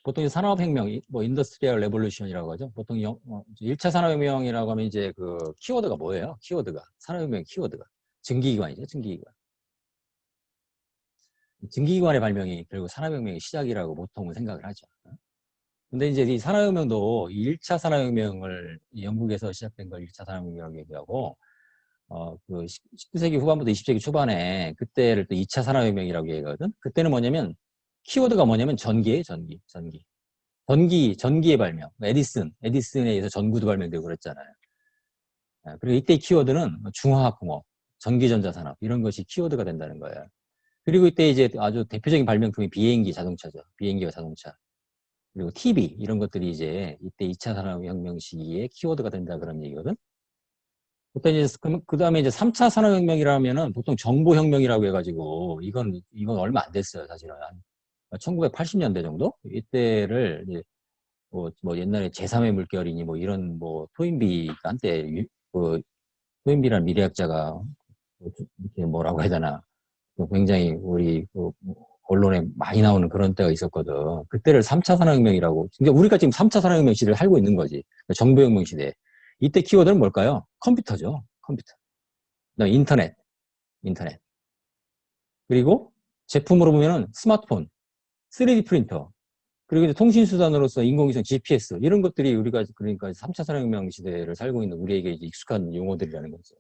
보통 산업혁명, 뭐 인더스트리얼 레볼루션이라고 하죠. 보통 1차 산업혁명이라고 하면 이제 그 키워드가 뭐예요? 키워드가 산업혁명 키워드가 증기기관이죠. 증기기관. 증기기관의 발명이 결국 산업혁명의 시작이라고 보통은 생각을 하죠. 근데 이제 이 산업혁명도 1차 산업혁명을 영국에서 시작된 걸 1차 산업혁명이라고 얘기하고, 그 19세기 후반부터 20세기 초반에 그때를 또 2차 산업혁명이라고 얘기하거든. 그때는 뭐냐면 키워드가 뭐냐면 전기예요. 전기의 발명. 에디슨에 의해서 전구도 발명되고 그랬잖아요. 그리고 이때 키워드는 중화학공업, 전기전자산업 이런 것이 키워드가 된다는 거예요. 그리고 이때 이제 아주 대표적인 발명품이 비행기 자동차죠. 비행기와 자동차. 그리고 TV 이런 것들이 이제 이때 2차 산업혁명 시기에 키워드가 된다 그런 얘기거든. 그때 이제 그 다음에 이제 3차 산업혁명이라면은 보통 정보혁명이라고 해가지고 이건 얼마 안 됐어요 사실은. 1980년대 정도 이때를 이제 뭐 옛날에 제3의 물결이니 뭐 이런 뭐 토인비가 한때 토인비라는 미래학자가 이렇게 뭐라고 해야 되나 굉장히 우리 언론에 많이 나오는 그런 때가 있었거든. 그때를 3차 산업혁명이라고. 그러니까 우리가 지금 3차 산업혁명 시대를 살고 있는 거지. 정보혁명 시대. 이때 키워드는 뭘까요? 컴퓨터죠. 컴퓨터. 그다음에 인터넷. 그리고 제품으로 보면은 스마트폰, 3D 프린터. 그리고 이제 통신수단으로서 인공위성 GPS 이런 것들이 우리가 그러니까 3차 산업혁명 시대를 살고 있는 우리에게 이제 익숙한 용어들이라는 거죠.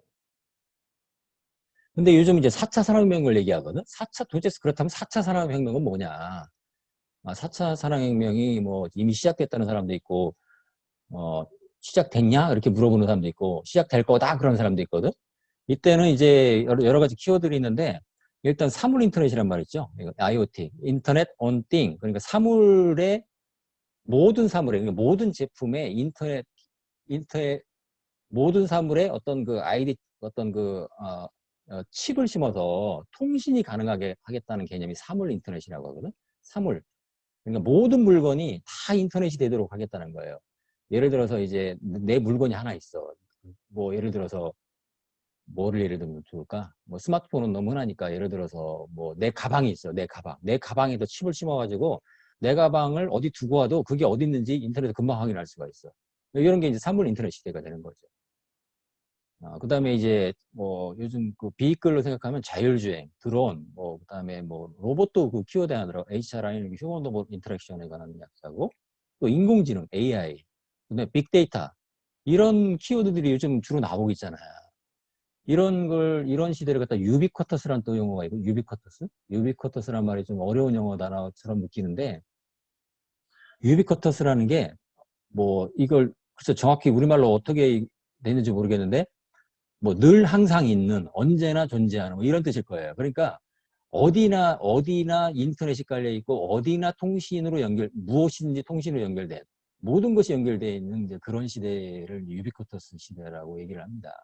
근데 요즘 이제 4차 산업혁명을 얘기하거든? 도대체 그렇다면 4차 산업혁명은 뭐냐? 4차 산업혁명이 뭐 이미 시작됐다는 사람도 있고, 시작됐냐? 이렇게 물어보는 사람도 있고, 시작될 거다 그런 사람도 있거든? 이때는 이제 여러 가지 키워드들이 있는데, 일단 사물 인터넷이란 말 있죠? IoT, 인터넷 on thing. 그러니까 모든 사물에, 그러니까 모든 제품에 모든 사물에 어떤 그 칩을 심어서 통신이 가능하게 하겠다는 개념이 사물 인터넷이라고 하거든. 사물. 그러니까 모든 물건이 다 인터넷이 되도록 하겠다는 거예요. 예를 들어서 이제 내 물건이 하나 있어. 뭐 예를 들어서 뭐를 예를 들면 좋을까? 뭐 스마트폰은 너무 흔하니까 예를 들어서 뭐 내 가방이 있어. 내 가방. 내 가방에도 칩을 심어가지고 내 가방을 어디 두고 와도 그게 어디 있는지 인터넷에 금방 확인할 수가 있어. 이런 게 이제 사물 인터넷 시대가 되는 거죠. 그 다음에 이제 뭐 요즘 그 비이클로 생각하면 자율주행, 드론, 뭐 그다음에 뭐 로봇도 그 키워드 하나 들어. HRI는 휴먼 로봇 인터랙션에 관한 약자고, 또 인공지능 AI, 그다음에 빅데이터 이런 키워드들이 요즘 주로 나오고 있잖아요. 이런 시대를 갖다 유비쿼터스라는 또 용어가 있고, 유비쿼터스란 말이 좀 어려운 영어 단어처럼 느끼는데, 유비쿼터스라는 게 뭐 이걸 글쎄 정확히 우리말로 어떻게 되는지 모르겠는데, 뭐 늘 항상 있는, 언제나 존재하는 뭐 이런 뜻일 거예요. 그러니까 어디나 인터넷이 깔려 있고 어디나 무엇이든지 통신으로 연결된 모든 것이 연결되어 있는 이제 그런 시대를 유비쿼터스 시대라고 얘기를 합니다.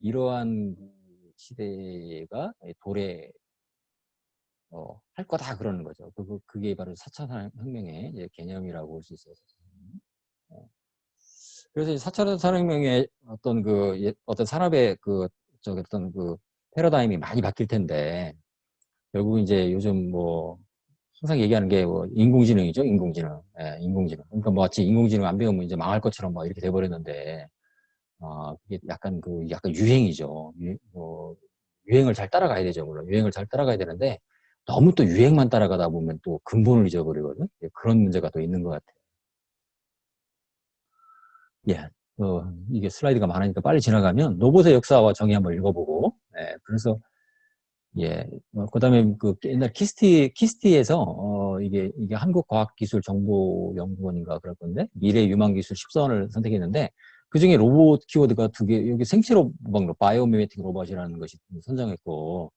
이러한 시대가 할 거다 그러는 거죠. 그게 바로 4차 산업혁명의 개념이라고 볼 수 있어요. 그래서 4차 산업혁명의 어떤 산업의 어떤 패러다임이 많이 바뀔 텐데, 결국 이제 요즘 뭐 항상 얘기하는 게 뭐 인공지능이죠, 인공지능. 예, 인공지능. 그러니까 뭐 마치 인공지능 안 배우면 이제 망할 것처럼 막 이렇게 돼버렸는데, 그게 약간 유행이죠. 유행을 잘 따라가야 되죠, 물론. 유행을 잘 따라가야 되는데, 너무 또 유행만 따라가다 보면 또 근본을 잊어버리거든. 예, 그런 문제가 또 있는 것 같아요. 예, 이게 슬라이드가 많으니까 빨리 지나가면 로봇의 역사와 정의 한번 읽어보고, 예, 그래서 예, 그다음에 그 옛날 키스티에서 이게 한국과학기술정보연구원인가 그럴 건데 미래 유망기술 10선을 선택했는데 그 중에 로봇 키워드가 두 개, 여기 생체로봇, 바이오미메틱 로봇이라는 것이 선정했고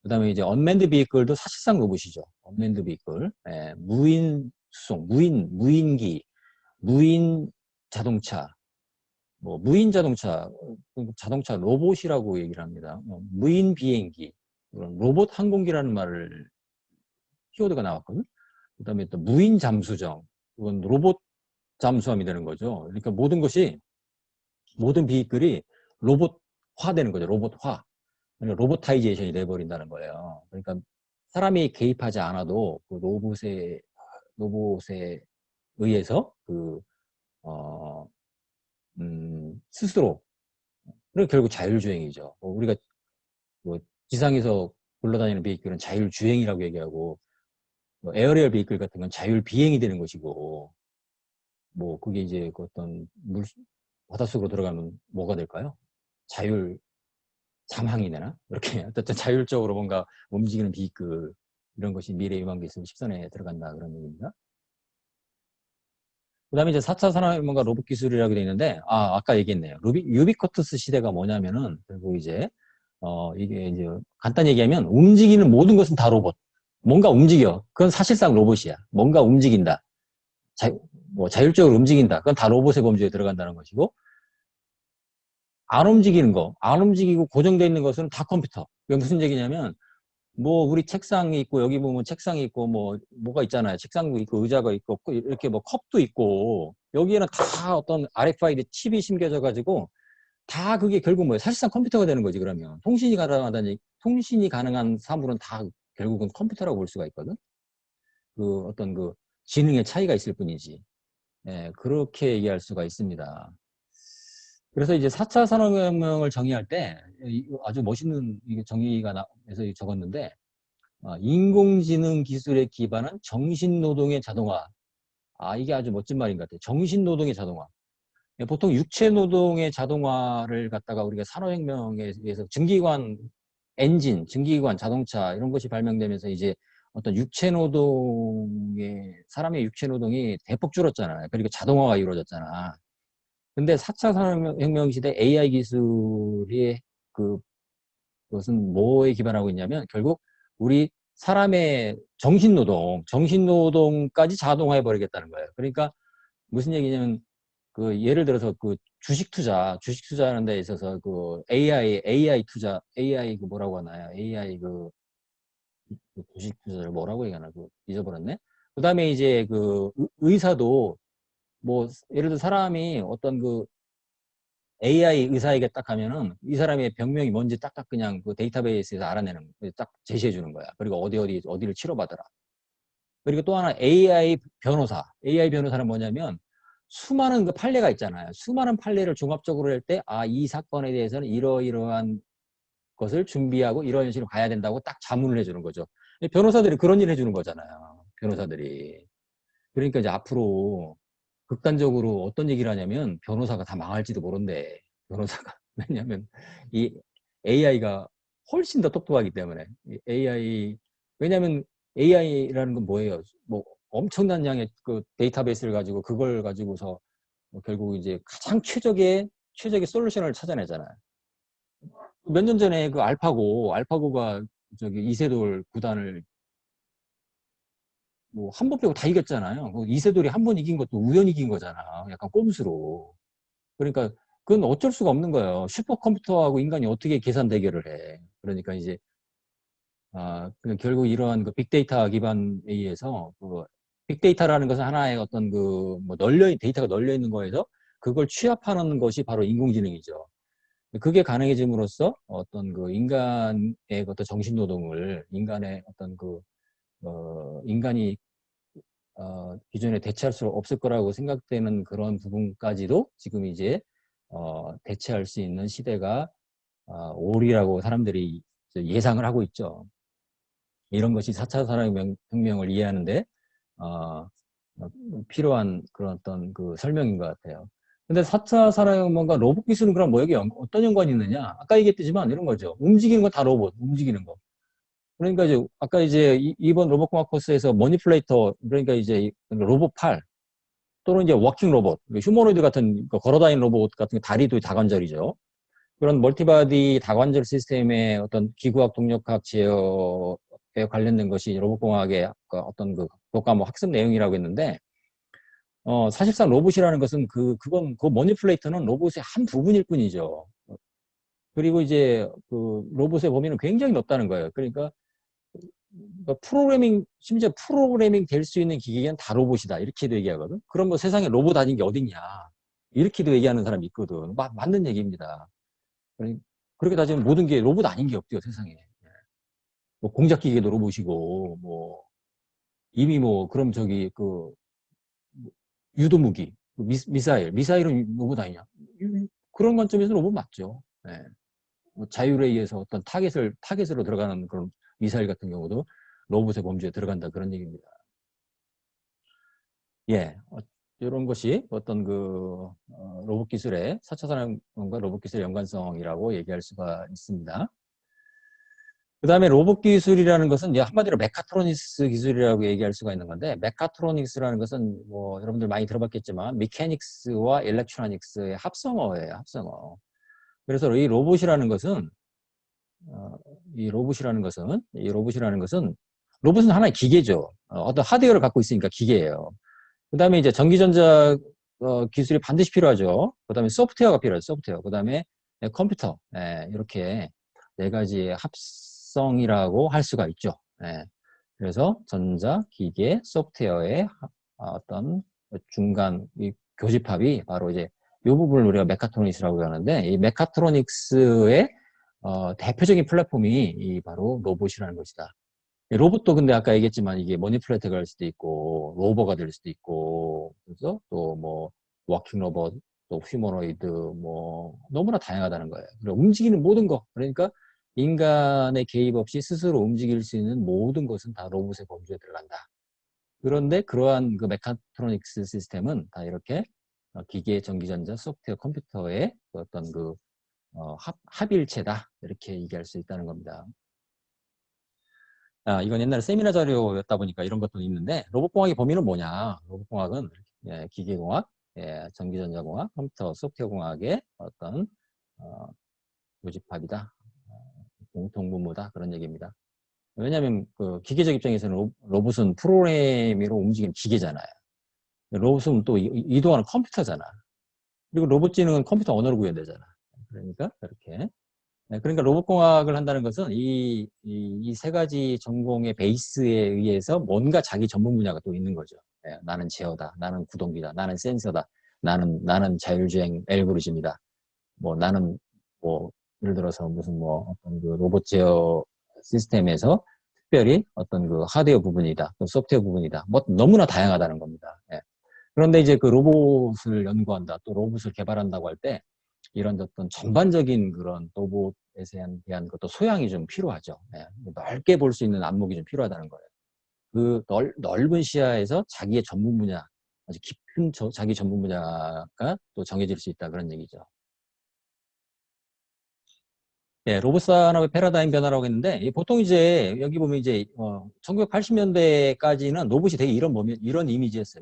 그다음에 이제 언맨드 비이클도 사실상 로봇이죠. 언맨드 비이클, 예, 무인 수송, 무인기, 무인 자동차, 뭐 무인 자동차, 자동차 로봇이라고 얘기를 합니다. 무인 비행기, 그런 로봇 항공기라는 말을 키워드가 나왔거든. 그다음에 또 무인 잠수정, 이건 로봇 잠수함이 되는 거죠. 그러니까 모든 비익글이 로봇화되는 거죠. 로봇화, 그러니까 로보타이제이션이 돼버린다는 거예요. 그러니까 사람이 개입하지 않아도 그 로봇에 의해서 어, 스스로 그리고 결국 자율주행이죠. 우리가 뭐 지상에서 굴러다니는 비행기는 자율주행이라고 얘기하고 뭐 에어리얼 비행기 같은 건 자율비행이 되는 것이고 뭐 그게 이제 그 어떤 바닷속으로 들어가면 뭐가 될까요? 자율 잠항이 되나? 이렇게 어쨌든 자율적으로 뭔가 움직이는 비행기 이런 것이 미래 유망기술 10선에 들어간다 그런 얘기입니다. 그 다음에 이제 4차 산업혁명과 로봇 기술이라고 되어 있는데, 아까 얘기했네요. 유비쿼터스 시대가 뭐냐면은, 결국 이제, 이게 이제, 간단히 얘기하면, 움직이는 모든 것은 다 로봇. 뭔가 움직여. 그건 사실상 로봇이야. 뭔가 움직인다. 자율적으로 움직인다. 그건 다 로봇의 범주에 들어간다는 것이고, 안 움직이는 거, 안 움직이고 고정되어 있는 것은 다 컴퓨터. 그게 무슨 얘기냐면, 뭐 우리 책상이 있고 여기 보면 책상이 있고 뭐가 있잖아요. 책상도 있고 의자가 있고 이렇게 뭐 컵도 있고 여기에는 다 어떤 RFID 칩이 심겨져 가지고 다 그게 결국 뭐예요? 사실상 컴퓨터가 되는 거지. 그러면 통신이 가능한 사물은 다 결국은 컴퓨터라고 볼 수가 있거든. 그 어떤 그 지능의 차이가 있을 뿐이지. 예, 그렇게 얘기할 수가 있습니다. 그래서 이제 4차 산업혁명을 정의할 때 아주 멋있는 정의가 나서 적었는데 인공지능 기술에 기반한 정신노동의 자동화. 이게 아주 멋진 말인 것 같아요. 정신노동의 자동화. 보통 육체노동의 자동화를 갖다가 우리가 산업혁명에 의해서 증기관 엔진, 증기기관, 자동차 이런 것이 발명되면서 이제 어떤 사람의 육체노동이 대폭 줄었잖아요. 그리고 자동화가 이루어졌잖아. 근데 4차 산업혁명 시대 AI 기술이 그것은 뭐에 기반하고 있냐면 결국 우리 사람의 정신노동까지 자동화해 버리겠다는 거예요. 그러니까 무슨 얘기냐면 예를 들어서 주식 투자하는 데 있어서 AI 투자, AI 뭐라고 하나요? AI 주식 투자를 뭐라고 얘기하나 잊어버렸네. 그다음에 이제 의사도 뭐 예를 들어 사람이 어떤 AI 의사에게 딱 하면은 이 사람의 병명이 뭔지 딱딱 그냥 데이터베이스에서 알아내는 딱 제시해 주는 거야. 그리고 어디를 치료받으라. 그리고 또 하나 AI 변호사는 뭐냐면 수많은 판례가 있잖아요. 수많은 판례를 종합적으로 할 때 이 사건에 대해서는 이러이러한 것을 준비하고 이런 식으로 가야 된다고 딱 자문을 해주는 거죠. 변호사들이 그런 일 해주는 거잖아요. 변호사들이. 그러니까 이제 앞으로 극단적으로 어떤 얘기를 하냐면 변호사가 다 망할지도 모른대. 변호사가. 왜냐면 이 AI가 훨씬 더 똑똑하기 때문에. 왜냐면 AI라는 건 뭐예요? 뭐 엄청난 양의 데이터베이스를 가지고 그걸 가지고서 결국 이제 가장 최적의 솔루션을 찾아내잖아요. 몇 년 전에 알파고가 저기 이세돌 구단을 뭐 한 번 빼고 다 이겼잖아요. 이세돌이 한 번 이긴 것도 우연히 이긴 거잖아. 약간 꼼수로. 그러니까 그건 어쩔 수가 없는 거예요. 슈퍼컴퓨터하고 인간이 어떻게 계산 대결을 해. 그러니까 이제 결국 이러한 빅데이터 기반에 의해서 빅데이터라는 것은 하나의 어떤 데이터가 널려 있는 거에서 그걸 취합하는 것이 바로 인공지능이죠. 그게 가능해짐으로써 어떤 인간의 어떤 정신노동을 인간의 어떤 인간이 기존에 대체할 수 없을 거라고 생각되는 그런 부분까지도 지금 이제 대체할 수 있는 시대가 올이라고 사람들이 예상을 하고 있죠. 이런 것이 4차 산업혁명을 이해하는데 어, 필요한 그런 어떤 그 설명인 것 같아요. 근데 4차 산업혁명과 로봇 기술은 그럼 뭐 여기 어떤 연관이 있느냐? 아까 얘기했지만 이런 거죠. 움직이는 건 다 로봇, 움직이는 거. 그러니까 이제 아까 이제 이번 로봇공학 코스에서 머니플레이터, 그러니까 이제 로봇 팔 또는 이제 워킹 로봇, 휴머노이드 같은 걸어다니는 로봇 같은 다리도 다관절이죠. 그런 멀티바디 다관절 시스템의 어떤 기구학, 동력학 제어에 관련된 것이 로봇공학의 어떤 그 교과목 학습 내용이라고 했는데, 사실상 로봇이라는 것은 그 머니플레이터는 로봇의 한 부분일 뿐이죠. 그리고 이제 그 로봇의 범위는 굉장히 넓다는 거예요. 그러니까 심지어 프로그래밍 될 수 있는 기계는 다 로봇이다. 이렇게도 얘기하거든. 그럼 뭐 세상에 로봇 아닌 게 어딨냐. 이렇게도 얘기하는 사람이 있거든. 맞는 얘기입니다. 그렇게 따지면 모든 게 로봇 아닌 게 없죠, 세상에. 뭐 공작기계도 로봇이고, 뭐, 이미 뭐, 그럼 저기, 유도무기, 미사일은 로봇 아니냐. 그런 관점에서 로봇 맞죠. 예. 뭐 자율에 의해서 어떤 타겟으로 들어가는 그런 미사일 같은 경우도 로봇의 범주에 들어간다. 그런 얘기입니다. 예. 이런 것이 어떤 로봇 기술의 4차 산업과 로봇 기술의 연관성이라고 얘기할 수가 있습니다. 그 다음에 로봇 기술이라는 것은 이제 한마디로 메카트로닉스 기술이라고 얘기할 수가 있는 건데, 메카트로닉스라는 것은 뭐 여러분들 많이 들어봤겠지만 미케닉스와 일렉트로닉스의 합성어예요, 합성어. 그래서 이 로봇이라는 것은 로봇은 하나의 기계죠. 어떤 하드웨어를 갖고 있으니까 기계예요. 그 다음에 이제 전기전자 기술이 반드시 필요하죠. 그 다음에 소프트웨어가 필요하죠. 소프트웨어. 그 다음에 컴퓨터. 이렇게 네 가지의 합성이라고 할 수가 있죠. 그래서 전자, 기계, 소프트웨어의 어떤 중간 이 교집합이 바로 이제 이 부분을 우리가 메카트로닉스라고 하는데, 이 메카트로닉스의 대표적인 플랫폼이 바로 로봇이라는 것이다. 로봇도 근데 아까 얘기했지만 이게 머니플레이터가 될 수도 있고 로버가 될 수도 있고, 그래서 또 뭐 워킹 로봇, 또 휴머노이드, 뭐 너무나 다양하다는 거예요. 그리고 움직이는 모든 거, 그러니까 인간의 개입 없이 스스로 움직일 수 있는 모든 것은 다 로봇의 범주에 들어간다. 그런데 그러한 그 메카트로닉스 시스템은 다 이렇게 기계, 전기전자, 소프트웨어, 컴퓨터의 어떤 합일체다. 이렇게 얘기할 수 있다는 겁니다. 이건 옛날에 세미나 자료였다 보니까 이런 것도 있는데, 로봇공학의 범위는 뭐냐? 로봇공학은 기계공학, 전기전자공학, 컴퓨터, 소프트웨어공학의 어떤 교집합이다. 공통분모다. 그런 얘기입니다. 왜냐하면 그 기계적 입장에서는 로봇은 프로그래미로 움직이는 기계잖아요. 로봇은 또 이동하는 컴퓨터잖아. 그리고 로봇 지능은 컴퓨터 언어로 구현되잖아. 그러니까 이렇게. 그러니까 로봇공학을 한다는 것은 이 세 가지 전공의 베이스에 의해서 뭔가 자기 전문 분야가 또 있는 거죠. 나는 제어다, 나는 구동기다, 나는 센서다, 나는 자율주행 알고리즘이다. 뭐 나는 뭐 예를 들어서 무슨 뭐 어떤 그 로봇 제어 시스템에서 특별히 어떤 그 하드웨어 부분이다, 또 소프트웨어 부분이다. 뭐 너무나 다양하다는 겁니다. 그런데 이제 그 로봇을 연구한다, 또 로봇을 개발한다고 할 때 이런 어떤 전반적인 그런 로봇에 대한 것도 소양이 좀 필요하죠. 넓게 볼 수 있는 안목이 좀 필요하다는 거예요. 그 넓은 시야에서 자기의 전문 분야, 아주 깊은 자기 전문 분야가 또 정해질 수 있다, 그런 얘기죠. 로봇 산업의 패러다임 변화라고 했는데, 보통 이제 여기 보면 이제 1980년대까지는 로봇이 되게 이런 이미지였어요.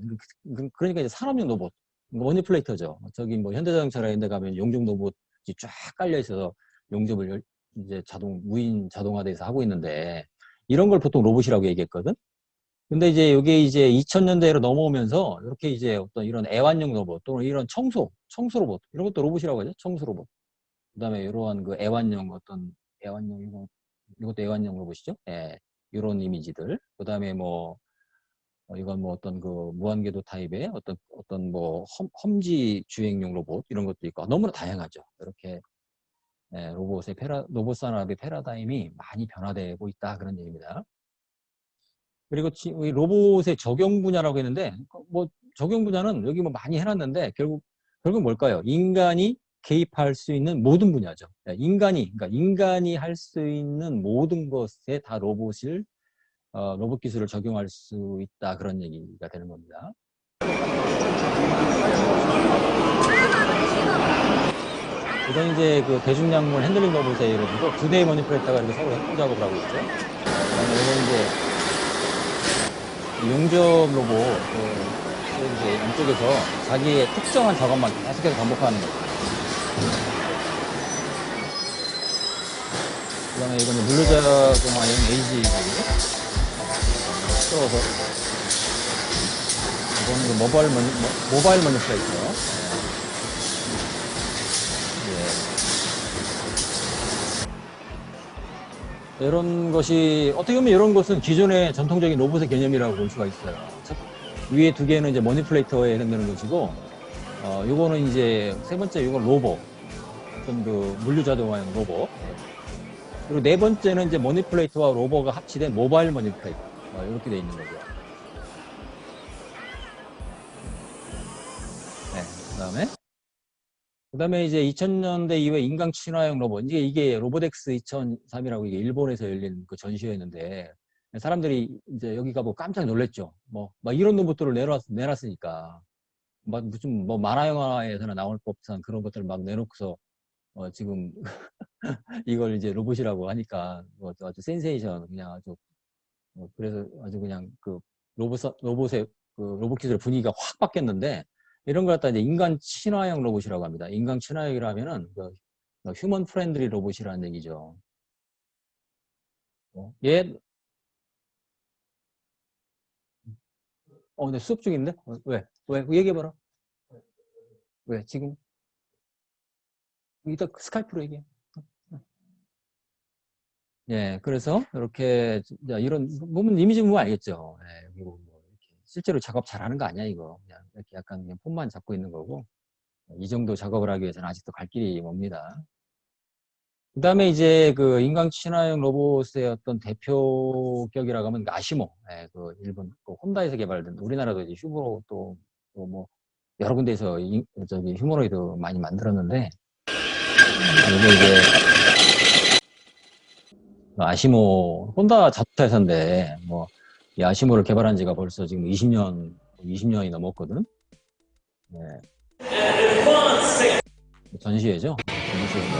그러니까 이제 산업용 로봇, 머니플레이터죠. 저기 뭐 현대자동차라 이런 데 가면 용접 로봇이 쫙 깔려 있어서 용접을 이제 무인 자동화돼서 하고 있는데, 이런 걸 보통 로봇이라고 얘기했거든. 근데 이제 이게 이제 2000년대로 넘어오면서 이렇게 이제 어떤 이런 애완용 로봇 또는 이런 청소 로봇, 이런 것도 로봇이라고 하죠. 청소 로봇. 그다음에 이러한 그 이것도 애완용 로봇이죠. 이런 이미지들. 그다음에 뭐 이건 뭐 어떤 그 무한궤도 타입의 어떤 뭐 험지 주행용 로봇, 이런 것도 있고 너무나 다양하죠. 이렇게 로봇 산업의 패러다임이 많이 변화되고 있다, 그런 얘기입니다. 그리고 이 로봇의 적용 분야라고 했는데, 뭐, 적용 분야는 여기 뭐 많이 해놨는데, 결국 뭘까요? 인간이 개입할 수 있는 모든 분야죠. 그러니까 인간이 할 수 있는 모든 것에 다 로봇 기술을 적용할 수 있다. 그런 얘기가 되는 겁니다. 이건 이제 그 대중량물 핸들링 로봇의 예를 들어서 두 대의 머니플레이터가 이렇게 서로 협동 작업을 하고 있죠. 그다음에 이건 이제 용접 로봇, 이제 이쪽에서 자기의 특정한 작업만 계속해서 반복하는 거죠. 그 다음에 이건 물류자동화용 AG 풀어서, 이거는 모바일 머니플레이터. 예. 이런 것이, 어떻게 보면 이런 것은 기존의 전통적인 로봇의 개념이라고 볼 수가 있어요. 위에 두 개는 이제 머니플레이터에 해당되는 것이고, 요거는 이제 세 번째, 요건 로봇. 어떤 그 물류자동화용 로봇. 그리고 네 번째는 이제 머니플레이터와 로버가 합치된 모바일 머니플레이터. 이렇게 돼 있는 거죠. 네, 그 다음에 이제 2000년대 이후에 인강 친화형 로봇. 이게 로보덱스 2003이라고 이게 일본에서 열린 그 전시회였는데, 사람들이 이제 여기 가보고 깜짝 놀랐죠. 막 이런 로봇들을 내놨으니까. 무슨 만화 영화에서나 나올 법한 그런 것들을 막 내놓고서, 지금 이걸 이제 로봇이라고 하니까 아주 센세이션 그냥 아주 그래서 아주 그냥 그 로봇의 그 로봇 기술 분위기가 확 바뀌었는데 이런 걸 갖다 이제 인간 친화형 로봇이라고 합니다. 인간 친화형이라면은 휴먼 프렌들리 로봇이라는 얘기죠. 얘 근데 수업 중인데 왜 얘기해봐라. 왜 지금 이따 스카이프로 얘기해. 예, 그래서 이렇게 이런 보면 이미지 보면 알겠죠. 예, 그리고 뭐 이렇게 실제로 작업 잘하는 거 아니야 이거. 그냥 이렇게 약간 그냥 폰만 잡고 있는 거고 이 정도 작업을 하기 위해서는 아직도 갈 길이 멉니다. 그 다음에 이제 그 인강 친화형 로봇의 어떤 대표격이라고 하면 아시모, 예, 그 일본 그 혼다에서 개발된 우리나라도 이제 휴무로 또 뭐 여러 군데에서 휴머노이드 많이 만들었는데 이게 이제 혼다 자동차 회사인데, 이 아시모를 개발한 지가 벌써 지금 20년이 넘었거든. 네. 전시회죠. 전시회에서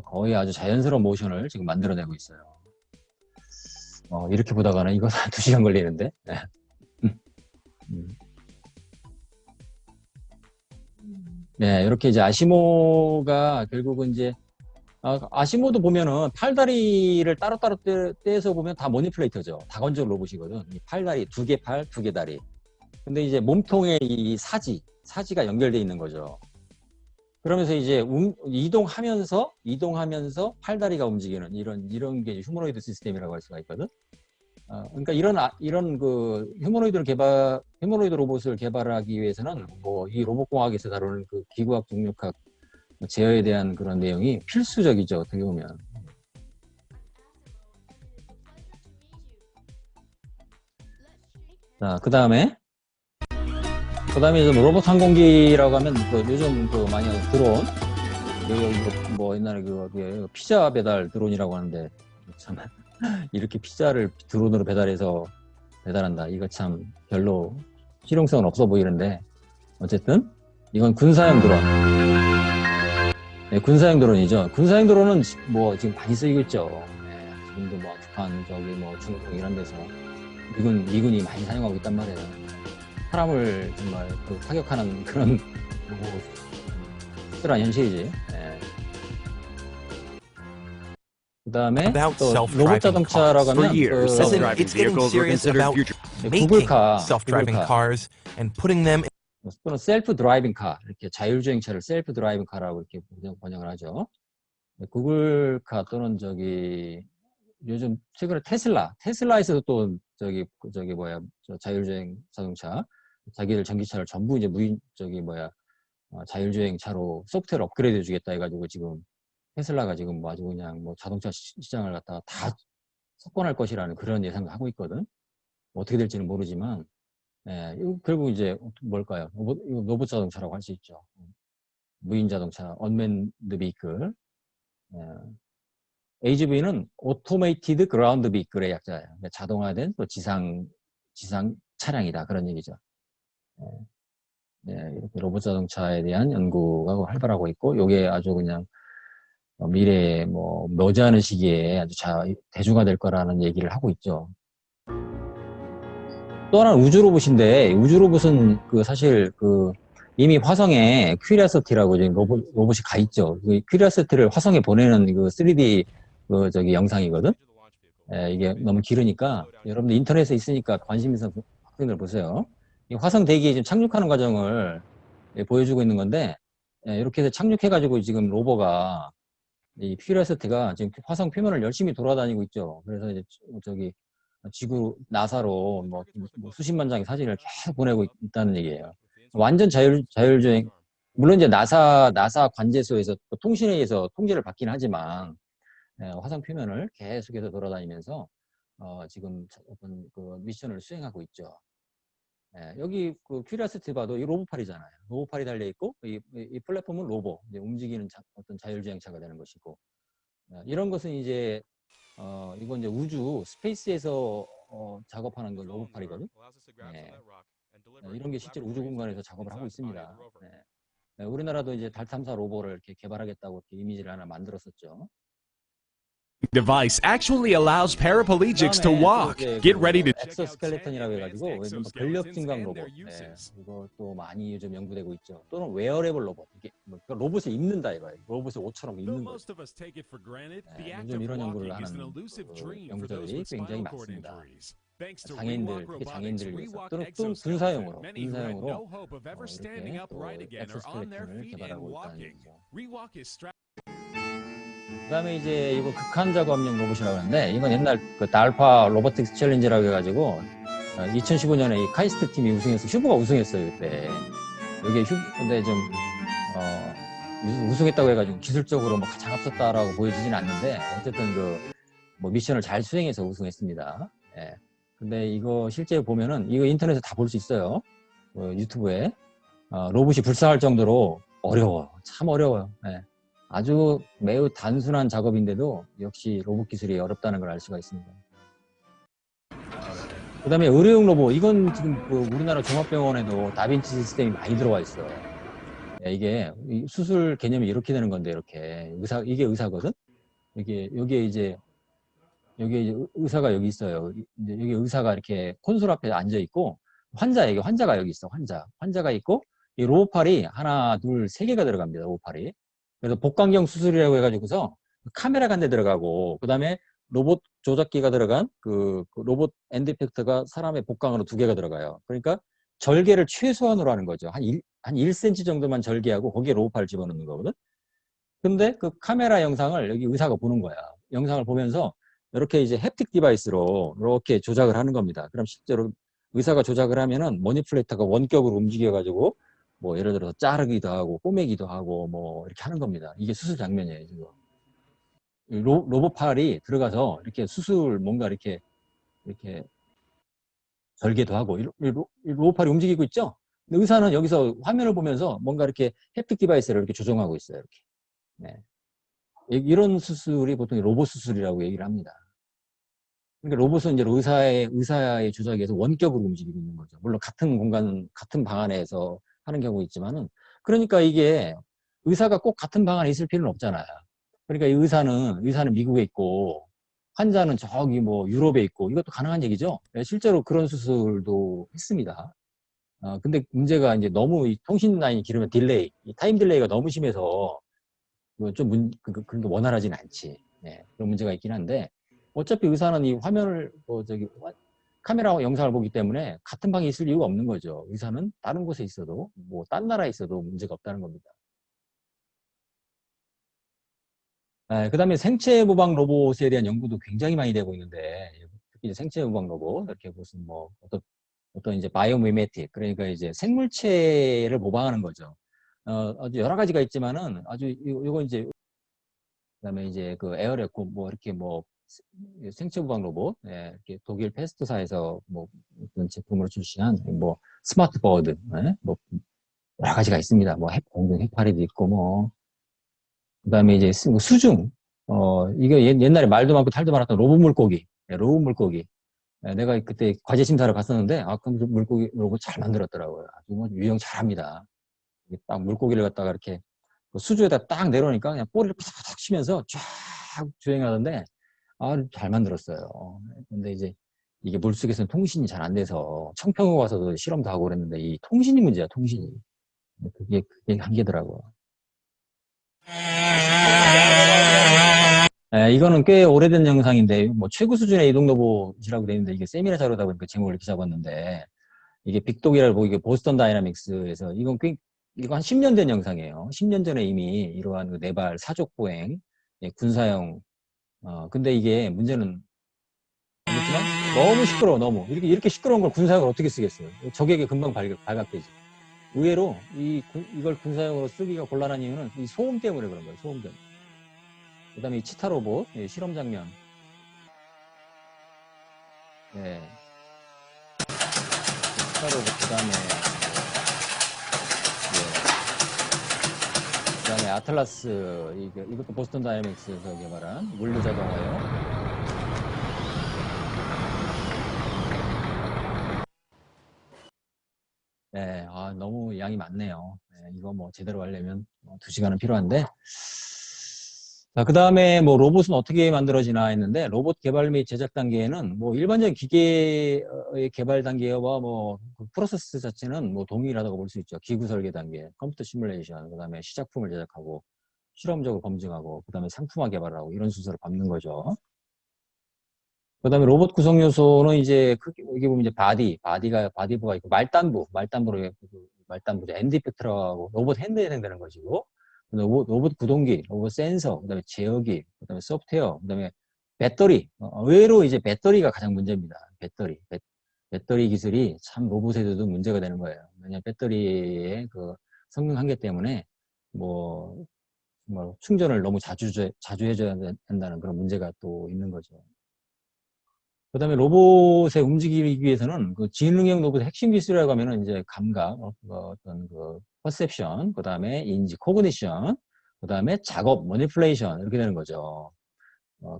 거의 아주 자연스러운 모션을 지금 만들어내고 있어요. 이렇게 보다가는 이거 한 2시간 걸리는데. 네. 네, 이렇게 이제 아시모가 결국은 이제 아시모도 보면은 팔다리를 따로따로 떼서 보면 다 머니플레이터죠. 다건적 로봇이거든. 이 팔다리, 두 개 팔, 두 개 다리. 근데 이제 몸통에 이 사지가 연결되어 있는 거죠. 그러면서 이제 이동하면서 팔다리가 움직이는 이런 게 휴머노이드 시스템이라고 할 수가 있거든. 그러니까 이런 그 휴머노이드 로봇을 개발하기 위해서는 이 로봇공학에서 다루는 그 기구학 중력학 제어에 대한 그런 내용이 필수적이죠. 어떻게 보면. 자, 그 다음에 로봇 항공기라고 하면 요즘 많이 하는 드론, 옛날에 피자 배달 드론이라고 하는데 참 이렇게 피자를 드론으로 배달한다. 이거 참 별로 실용성은 없어 보이는데 어쨌든 이건 군사용 드론. 네, 군사용 드론이죠. 군사용 드론은 지금 많이 쓰이고 있죠. 네, 지금도 북한 중국 이런 데서 미군이 많이 사용하고 있단 말이에요. 사람을 정말 타격하는 그런 특별한 현실이지. 네. 그 다음에 또 로봇 자동차라고 하면 구글카 또는 셀프 드라이빙 카, 이렇게 자율주행차를 셀프 드라이빙 카라고 이렇게 번역을 하죠. 구글카 또는 요즘 최근에 테슬라에서도 또 자율주행 자동차, 자기들 전기차를 전부 이제 자율주행차로 소프트웨어 업그레이드 해주겠다 해가지고 지금 테슬라가 지금 아주 그냥 자동차 시장을 갖다가 다 석권할 것이라는 그런 예상을 하고 있거든. 어떻게 될지는 모르지만, 예, 결국 이제 뭘까요? 로봇 자동차라고 할 수 있죠. 무인 자동차, 언맨드 비클. AGV는 Automated Ground Vehicle의 약자예요. 그러니까 자동화된 또 지상 차량이다. 그런 얘기죠. 이렇게 로봇 자동차에 대한 연구가 활발하고 있고, 요게 아주 그냥 미래에 뭐 머지않은 시기에 아주 대중화될 거라는 얘기를 하고 있죠. 또 하나는 우주 로봇인데, 우주 로봇은 사실 이미 화성에 큐리아시티라고 지금 로봇이 가 있죠. 그 큐리아시티를 화성에 보내는 3D 영상이거든. 이게 너무 길으니까 여러분들 인터넷에 있으니까 관심 있는 학생들 보세요. 이 화성 대기에 지금 착륙하는 과정을 보여주고 있는 건데, 이렇게 해서 착륙해가지고 지금 로버가 이 큐리오시티가 지금 화성 표면을 열심히 돌아다니고 있죠. 그래서 이제 지구 나사로 뭐 수십만 장의 사진을 계속 보내고 있다는 얘기예요. 완전 자율주행. 물론 이제 나사 관제소에서 통신에 의해서 통제를 받긴 하지만 화성 표면을 계속해서 돌아다니면서 지금 어떤 미션을 수행하고 있죠. 여기 큐리오시티 봐도 이 로봇팔이잖아요. 로봇팔이 달려 있고 이 플랫폼은 로봇, 이제 움직이는 어떤 자율주행차가 되는 것이고, 이런 것은 이제 이건 이제 우주 스페이스에서 작업하는 건 로봇팔이거든. 이런 게 실제로 우주 공간에서 작업을 하고 있습니다. 우리나라도 이제 달 탐사 로봇을 이렇게 개발하겠다고 이렇게 이미지를 하나 만들었었죠. Device actually allows paraplegics to walk. Get ready to check out 엑소스켈레톤이라고 해가지고 근력 증강 로봇, 이것도 많이 요즘 연구되고 있죠. 또는 웨어레블 로봇, 이게 로봇을 입는다 이거예요. 로봇을 옷처럼 입는 거. 요즘 이런 연구를 하는 연구자들이 굉장히 많습니다. 장애인들, 특히 장애인들을 위해서 또는 군사용으로 이렇게 엑소스켈레톤을 개발하고 있다는 얘기죠. 그 다음에 이제 이거 극한 작업용 로봇이라고 하는데, 이건 옛날 달파 로보틱스 챌린지라고 해가지고 2015년에 이 카이스트 팀이 슈퍼가 우승했어요. 그때 여기 근데 좀 우승했다고 해가지고 기술적으로 뭐 가장 앞섰다라고 보여지진 않는데, 어쨌든 뭐 미션을 잘 수행해서 우승했습니다. 근데 이거 실제 보면은 이거 인터넷에 다 볼 수 있어요. 유튜브에. 로봇이 불쌍할 정도로 어려워. 참 어려워요. 아주 매우 단순한 작업인데도 역시 로봇 기술이 어렵다는 걸 알 수가 있습니다. 그 다음에 의료용 로봇, 이건 지금 우리나라 종합병원에도 다빈치 시스템이 많이 들어와 있어요. 이게 수술 개념이 이렇게 되는 건데, 이렇게 이게 의사거든. 여기에 이제 의사가 여기 있어요. 이제 여기 의사가 이렇게 콘솔 앞에 앉아 있고, 환자가 여기 있어. 환자가 있고, 이 로봇팔이 하나, 둘, 세 개가 들어갑니다. 로봇팔이. 그래서 복강경 수술이라고 해가지고서 카메라가 한 대 들어가고, 그 다음에 로봇 조작기가 들어간 로봇 엔드 이펙터가 사람의 복강으로 2개가 들어가요. 그러니까 절개를 최소한으로 하는 거죠. 한 1cm 정도만 절개하고 거기에 로봇팔을 집어넣는 거거든. 근데 그 카메라 영상을 여기 의사가 보는 거야. 영상을 보면서 이렇게 이제 햅틱 디바이스로 이렇게 조작을 하는 겁니다. 그럼 실제로 의사가 조작을 하면은 머니플레이터가 원격으로 움직여가지고 뭐 예를 들어서 자르기도 하고 꼬매기도 하고 뭐 이렇게 하는 겁니다. 이게 수술 장면이에요, 지금. 로봇팔이 들어가서 이렇게 뭔가 이렇게 절개도 하고, 로봇팔이 움직이고 있죠? 근데 의사는 여기서 화면을 보면서 뭔가 이렇게 햅틱 디바이스를 이렇게 조정하고 있어요, 이렇게. 이런 수술이 보통 로봇 수술이라고 얘기를 합니다. 그러니까 로봇은 이제 의사의 조작에 의해서 원격으로 움직이고 있는 거죠. 물론 같은 공간, 같은 방 안에서 하는 경우 있지만은, 그러니까 이게 의사가 꼭 같은 방 안에 있을 필요는 없잖아요. 그러니까 이 의사는 미국에 있고 환자는 저기 뭐 유럽에 있고, 이것도 가능한 얘기죠. 실제로 그런 수술도 했습니다. 근데 문제가 이제 너무 이 통신 라인이 길으면 이 타임 딜레이가 너무 심해서 좀 그런 게 원활하진 않지. 그런 문제가 있긴 한데, 어차피 의사는 이 화면을 카메라 영상을 보기 때문에 같은 방에 있을 이유가 없는 거죠. 의사는 다른 곳에 있어도, 뭐 딴 나라에 있어도 문제가 없다는 겁니다. 그 다음에 생체 모방 로봇에 대한 연구도 굉장히 많이 되고 있는데, 특히 생체 모방 로봇, 이렇게 무슨 뭐 어떤 이제 바이오미메틱, 그러니까 이제 생물체를 모방하는 거죠. 아주 여러 가지가 있지만은 아주 요거 이제, 그다음에 이제 에어레코 뭐 이렇게 뭐 생체 부방 로봇, 예, 이렇게 독일 패스트사에서 뭐 어떤 제품으로 출시한 뭐 스마트 버드, 예, 뭐 여러 가지가 있습니다. 뭐 공중 해파리도 있고 뭐 그다음에 이제 뭐 수중, 이거 옛날에 말도 많고 탈도 많았던 로봇 물고기, 예, 로봇 물고기. 예, 내가 그때 과제 심사를 갔었는데 그럼 물고기 로봇 잘 만들었더라고요. 아주 뭐 유형 잘합니다. 딱 물고기를 갖다가 이렇게 수조에다 딱 내려오니까 그냥 꼬리를 푸덕푸덕 치면서 쫙 주행하던데 잘 만들었어요. 근데 이제 이게 물속에서는 통신이 잘 안 돼서 청평에 와서도 실험도 하고 그랬는데 이 통신이 문제야, 통신이. 그게 한계더라고요. 이거는 꽤 오래된 영상인데 뭐 최고 수준의 이동 로봇이라고 되어 있는데 이게 세미나 자료다 보니까 제목을 이렇게 잡았는데 이게 빅독이라고 이게 보스턴 다이나믹스에서 이거 한 10년 된 영상이에요. 10년 전에 이미 이러한 그 네발 사족 보행 군사용 근데 이게 문제는 그렇지만 너무 시끄러워. 너무 이렇게 시끄러운 걸 군사용으로 어떻게 쓰겠어요? 적에게 금방 발각되지. 의외로 이걸 군사용으로 쓰기가 곤란한 이유는 이 소음 때문에 그런 거예요. 소음 때문에. 그 다음에 이 치타 로봇 실험 장면. 네. 치타 로봇 그다음에 아틀라스 이것도 보스턴 다이내믹스에서 개발한 물류 자동화요. 네, 너무 양이 많네요. 네, 이거 뭐 제대로 하려면 2시간은 필요한데. 자, 그 다음에 뭐 로봇은 어떻게 만들어지나 했는데, 로봇 개발 및 제작 단계에는 뭐 일반적인 기계의 개발 단계와 그 프로세스 자체는 뭐 동일하다고 볼 수 있죠. 기구 설계 단계, 컴퓨터 시뮬레이션, 그 다음에 시작품을 제작하고, 실험적으로 검증하고, 그 다음에 상품화 개발하고, 이런 순서를 밟는 거죠. 그 다음에 로봇 구성 요소는 이제, 여기 보면 이제 바디부가 있고, 말단부죠. 엔드 이펙터라고 로봇 핸드에 해당되는 것이고, 로봇 구동기, 로봇 센서, 그 다음에 제어기, 그 다음에 소프트웨어, 그 다음에 배터리. 의외로 이제 배터리가 가장 문제입니다. 배터리 기술이 참 로봇에도 문제가 되는 거예요. 왜냐하면 배터리의 그 성능 한계 때문에 뭐 충전을 너무 자주 해줘야 된다는 그런 문제가 또 있는 거죠. 그 다음에 로봇에 움직이기 위해서는 그 지능형 로봇의 핵심 기술이라고 하면은 이제 감각, 어떤 그 퍼셉션, 그 다음에 인지, 코그니션, 그 다음에 작업, 머니플레이션 이렇게 되는 거죠.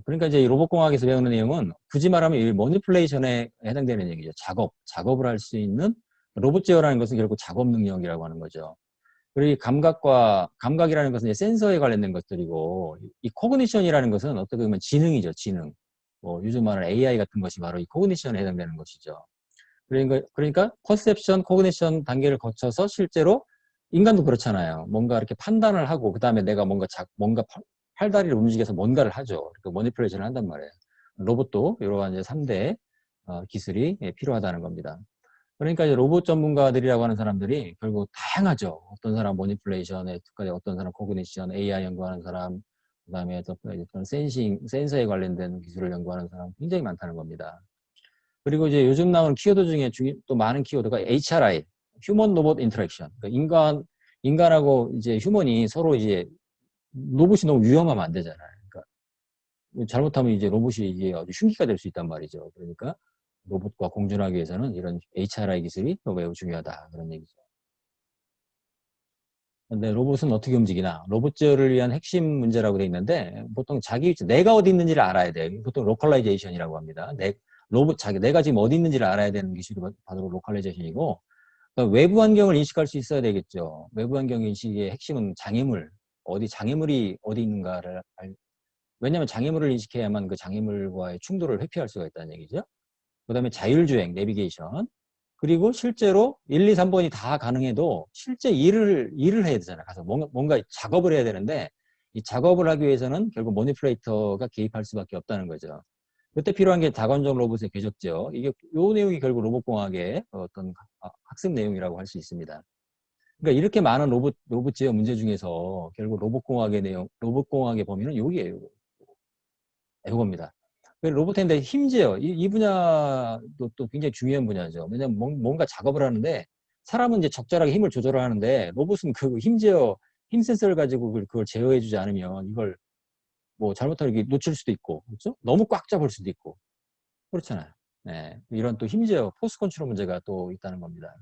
그러니까 이제 이 로봇공학에서 배우는 내용은 굳이 말하면 이 머니플레이션에 해당되는 얘기죠. 작업을 할 수 있는 로봇 제어라는 것은 결국 작업 능력이라고 하는 거죠. 그리고 이 감각이라는 것은 이제 센서에 관련된 것들이고, 이 코그니션이라는 것은 어떻게 보면 지능이죠, 지능. 요즘 말하는 AI 같은 것이 바로 이 코그니션에 해당되는 것이죠. 그러니까 퍼셉션, 코그니션 단계를 거쳐서 실제로 인간도 그렇잖아요. 뭔가 이렇게 판단을 하고 그 다음에 내가 뭔가 팔다리를 움직여서 뭔가를 하죠. 그러니까 머니플레이션을 한단 말이에요. 로봇도 이러한 이제 3대 기술이 필요하다는 겁니다. 그러니까 이제 로봇 전문가들이라고 하는 사람들이 결국 다양하죠. 어떤 사람 머니플레이션에 특화돼, 어떤 사람 코그니션, AI 연구하는 사람, 그 다음에 어떤 센서에 관련된 기술을 연구하는 사람 굉장히 많다는 겁니다. 그리고 이제 요즘 나오는 키워드 중에 또 많은 키워드가 HRI, 휴먼 로봇 인터랙션. 그러니까 인간하고 이제 휴먼이 서로 이제 로봇이 너무 위험하면 안 되잖아요. 그러니까 잘못하면 이제 로봇이 이게 아주 흉기가 될 수 있단 말이죠. 그러니까 로봇과 공존하기 위해서는 이런 HRI 기술이 매우 중요하다. 그런 얘기죠. 근데 로봇은 어떻게 움직이나? 로봇 제어를 위한 핵심 문제라고 되어 있는데 보통 자기 위치, 내가 어디 있는지를 알아야 돼요. 보통 로컬라이제이션이라고 합니다. 내가 지금 어디 있는지를 알아야 되는 기술이 바로 로컬라이제이션이고 그러니까 외부 환경을 인식할 수 있어야 되겠죠. 외부 환경 인식의 핵심은 장애물이 어디 있는가를 왜냐하면 장애물을 인식해야만 그 장애물과의 충돌을 회피할 수가 있다는 얘기죠. 그 다음에 자율주행, 내비게이션. 그리고 실제로 1, 2, 3번이 다 가능해도 실제 일을 해야 되잖아요. 가서 뭔가 작업을 해야 되는데 이 작업을 하기 위해서는 결국 머니플레이터가 개입할 수밖에 없다는 거죠. 그때 필요한 게 다관적 로봇의 궤적제어. 요 내용이 결국 로봇공학의 어떤 학습 내용이라고 할 수 있습니다. 그러니까 이렇게 많은 로봇 제어 문제 중에서 결국 로봇공학의 범위는 여기에요. 이겁니다. 로봇핸드의 힘제어, 이 분야도 또 굉장히 중요한 분야죠. 왜냐하면 뭔가 작업을 하는데 사람은 이제 적절하게 힘을 조절을 하는데 로봇은 그 힘 센서를 가지고 그걸 제어해주지 않으면 이걸 뭐 잘못하면 이렇게 놓칠 수도 있고, 그렇죠? 너무 꽉 잡을 수도 있고, 그렇잖아요. 네, 이런 또 심지어 포스 컨트롤 문제가 또 있다는 겁니다.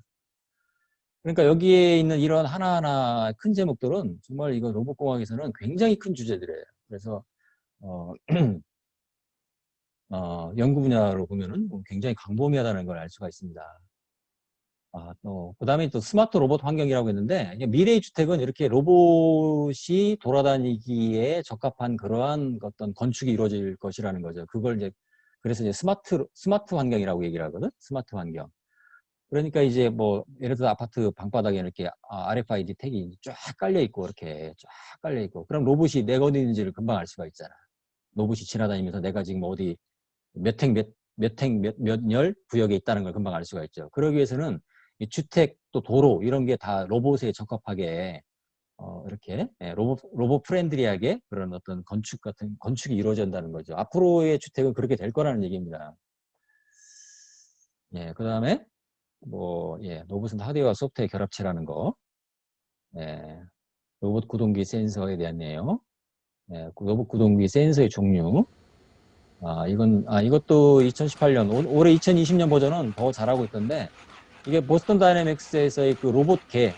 그러니까 여기에 있는 이런 하나하나 큰 제목들은 정말 이거 로봇공학에서는 굉장히 큰 주제들이에요. 그래서 연구 분야로 보면은 굉장히 광범위하다는 걸 알 수가 있습니다. 그 다음에 또 스마트 로봇 환경이라고 했는데, 미래의 주택은 이렇게 로봇이 돌아다니기에 적합한 그러한 어떤 건축이 이루어질 것이라는 거죠. 그걸 이제, 그래서 이제 스마트 환경이라고 얘기를 하거든? 스마트 환경. 그러니까 이제 뭐, 예를 들어 아파트 방바닥에 이렇게 RFID 택이 쫙 깔려있고, 이렇게 쫙 깔려있고, 그럼 로봇이 내가 어디 있는지를 금방 알 수가 있잖아. 로봇이 지나다니면서 내가 지금 어디 몇 열 구역에 있다는 걸 금방 알 수가 있죠. 그러기 위해서는 이 주택 또 도로 이런 게 다 로봇에 적합하게 이렇게 로봇 프렌들리하게 그런 어떤 건축이 이루어진다는 거죠. 앞으로의 주택은 그렇게 될 거라는 얘기입니다. 예, 그다음에 로봇은 하드웨어와 소프트웨어 결합체라는 거. 예, 로봇 구동기 센서에 대한 내용. 예, 로봇 구동기 센서의 종류. 이것도 2018년, 올해 2020년 버전은 더 잘하고 있던데, 이게 보스턴 다이내믹스에서의 그 로봇개,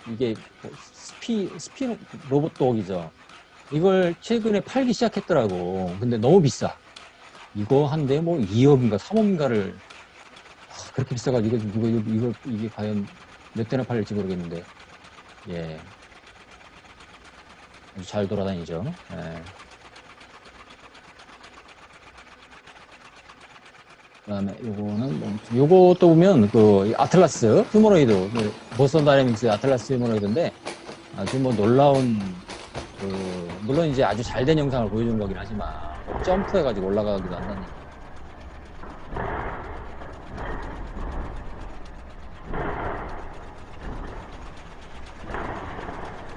이게 뭐 스피 로봇 독이죠. 이걸 최근에 팔기 시작했더라고. 근데 너무 비싸. 이거 한 대 뭐 2억인가 3억인가를 그렇게 비싸가지고 이게 과연 몇 대나 팔릴지 모르겠는데, 예, 아주 잘 돌아다니죠. 예. 그다음에 요것도 보면 그 아틀라스 휴머노이드, 보스턴 다이내믹스 아틀라스 휴머노이드인데 아주 뭐 놀라운 물론 이제 아주 잘된 영상을 보여주는 거긴 하지만 점프해가지고 올라가기도 한다는 얘기.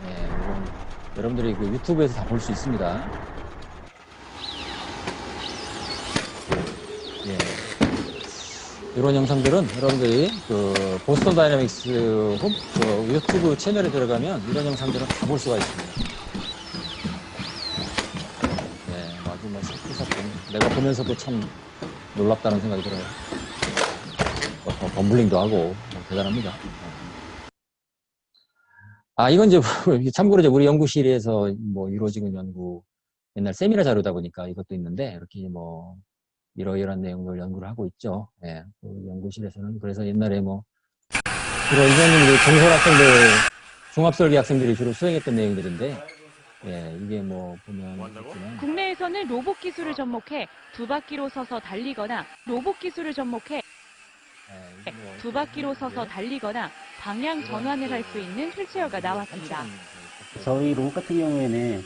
예, 이건 여러분들이 그 유튜브에서 다 볼 수 있습니다. 예. 이런 영상들은 여러분들이 그 보스턴 다이내믹스 유튜브 채널에 들어가면 이런 영상들은 다 볼 수가 있습니다. 예, 아주 뭐 사건 내가 보면서도 참 놀랍다는 생각이 들어요. 범블링도 하고 대단합니다. 이건 이제 참고로 이제 우리 연구실에서 뭐 이루어지는 연구 옛날 세미나 자료다 보니까 이것도 있는데 이렇게 뭐 이러이러한 내용을 연구를 하고 있죠. 예, 그 연구실에서는 그래서 옛날에 뭐 주로 이전에 중졸 학생들, 중학설계 학생들이 주로 수행했던 내용들인데, 예, 이게 뭐 보면 국내에서는 로봇 기술을 접목해 두 바퀴로 서서 달리거나 두 바퀴로 서서 달리거나 방향 전환을 할 수 있는 휠체어가 나왔습니다. 저희 로봇 같은 경우에는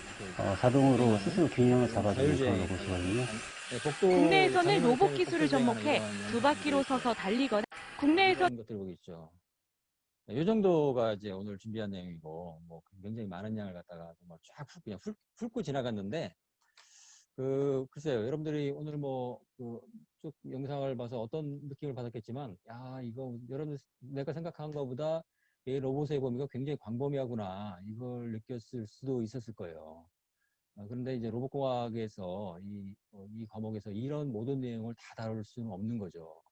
자동으로 스스로 균형을 잡아주는 그런 로봇이거든요. 국내에서는 로봇 기술을 접목해 두 바퀴로 서서 달리거나 이런 것들 보고 있죠. 이 정도가 이제 오늘 준비한 내용이고, 뭐 굉장히 많은 양을 갖다가 정말 쫙 그냥 훑고 지나갔는데, 글쎄요, 여러분들이 오늘 쭉 영상을 봐서 어떤 느낌을 받았겠지만, 이거 여러분들 내가 생각한 것보다 이 로봇의 범위가 굉장히 광범위하구나, 이걸 느꼈을 수도 있었을 거예요. 그런데 이제 로봇공학에서 이 과목에서 이런 모든 내용을 다 다룰 수는 없는 거죠.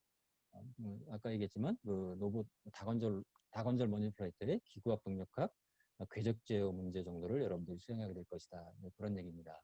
아까 얘기했지만 그 로봇 다관절 머니플레이트의 기구학 동력학 궤적 제어 문제 정도를 여러분들이 수행하게 될 것이다. 그런 얘기입니다.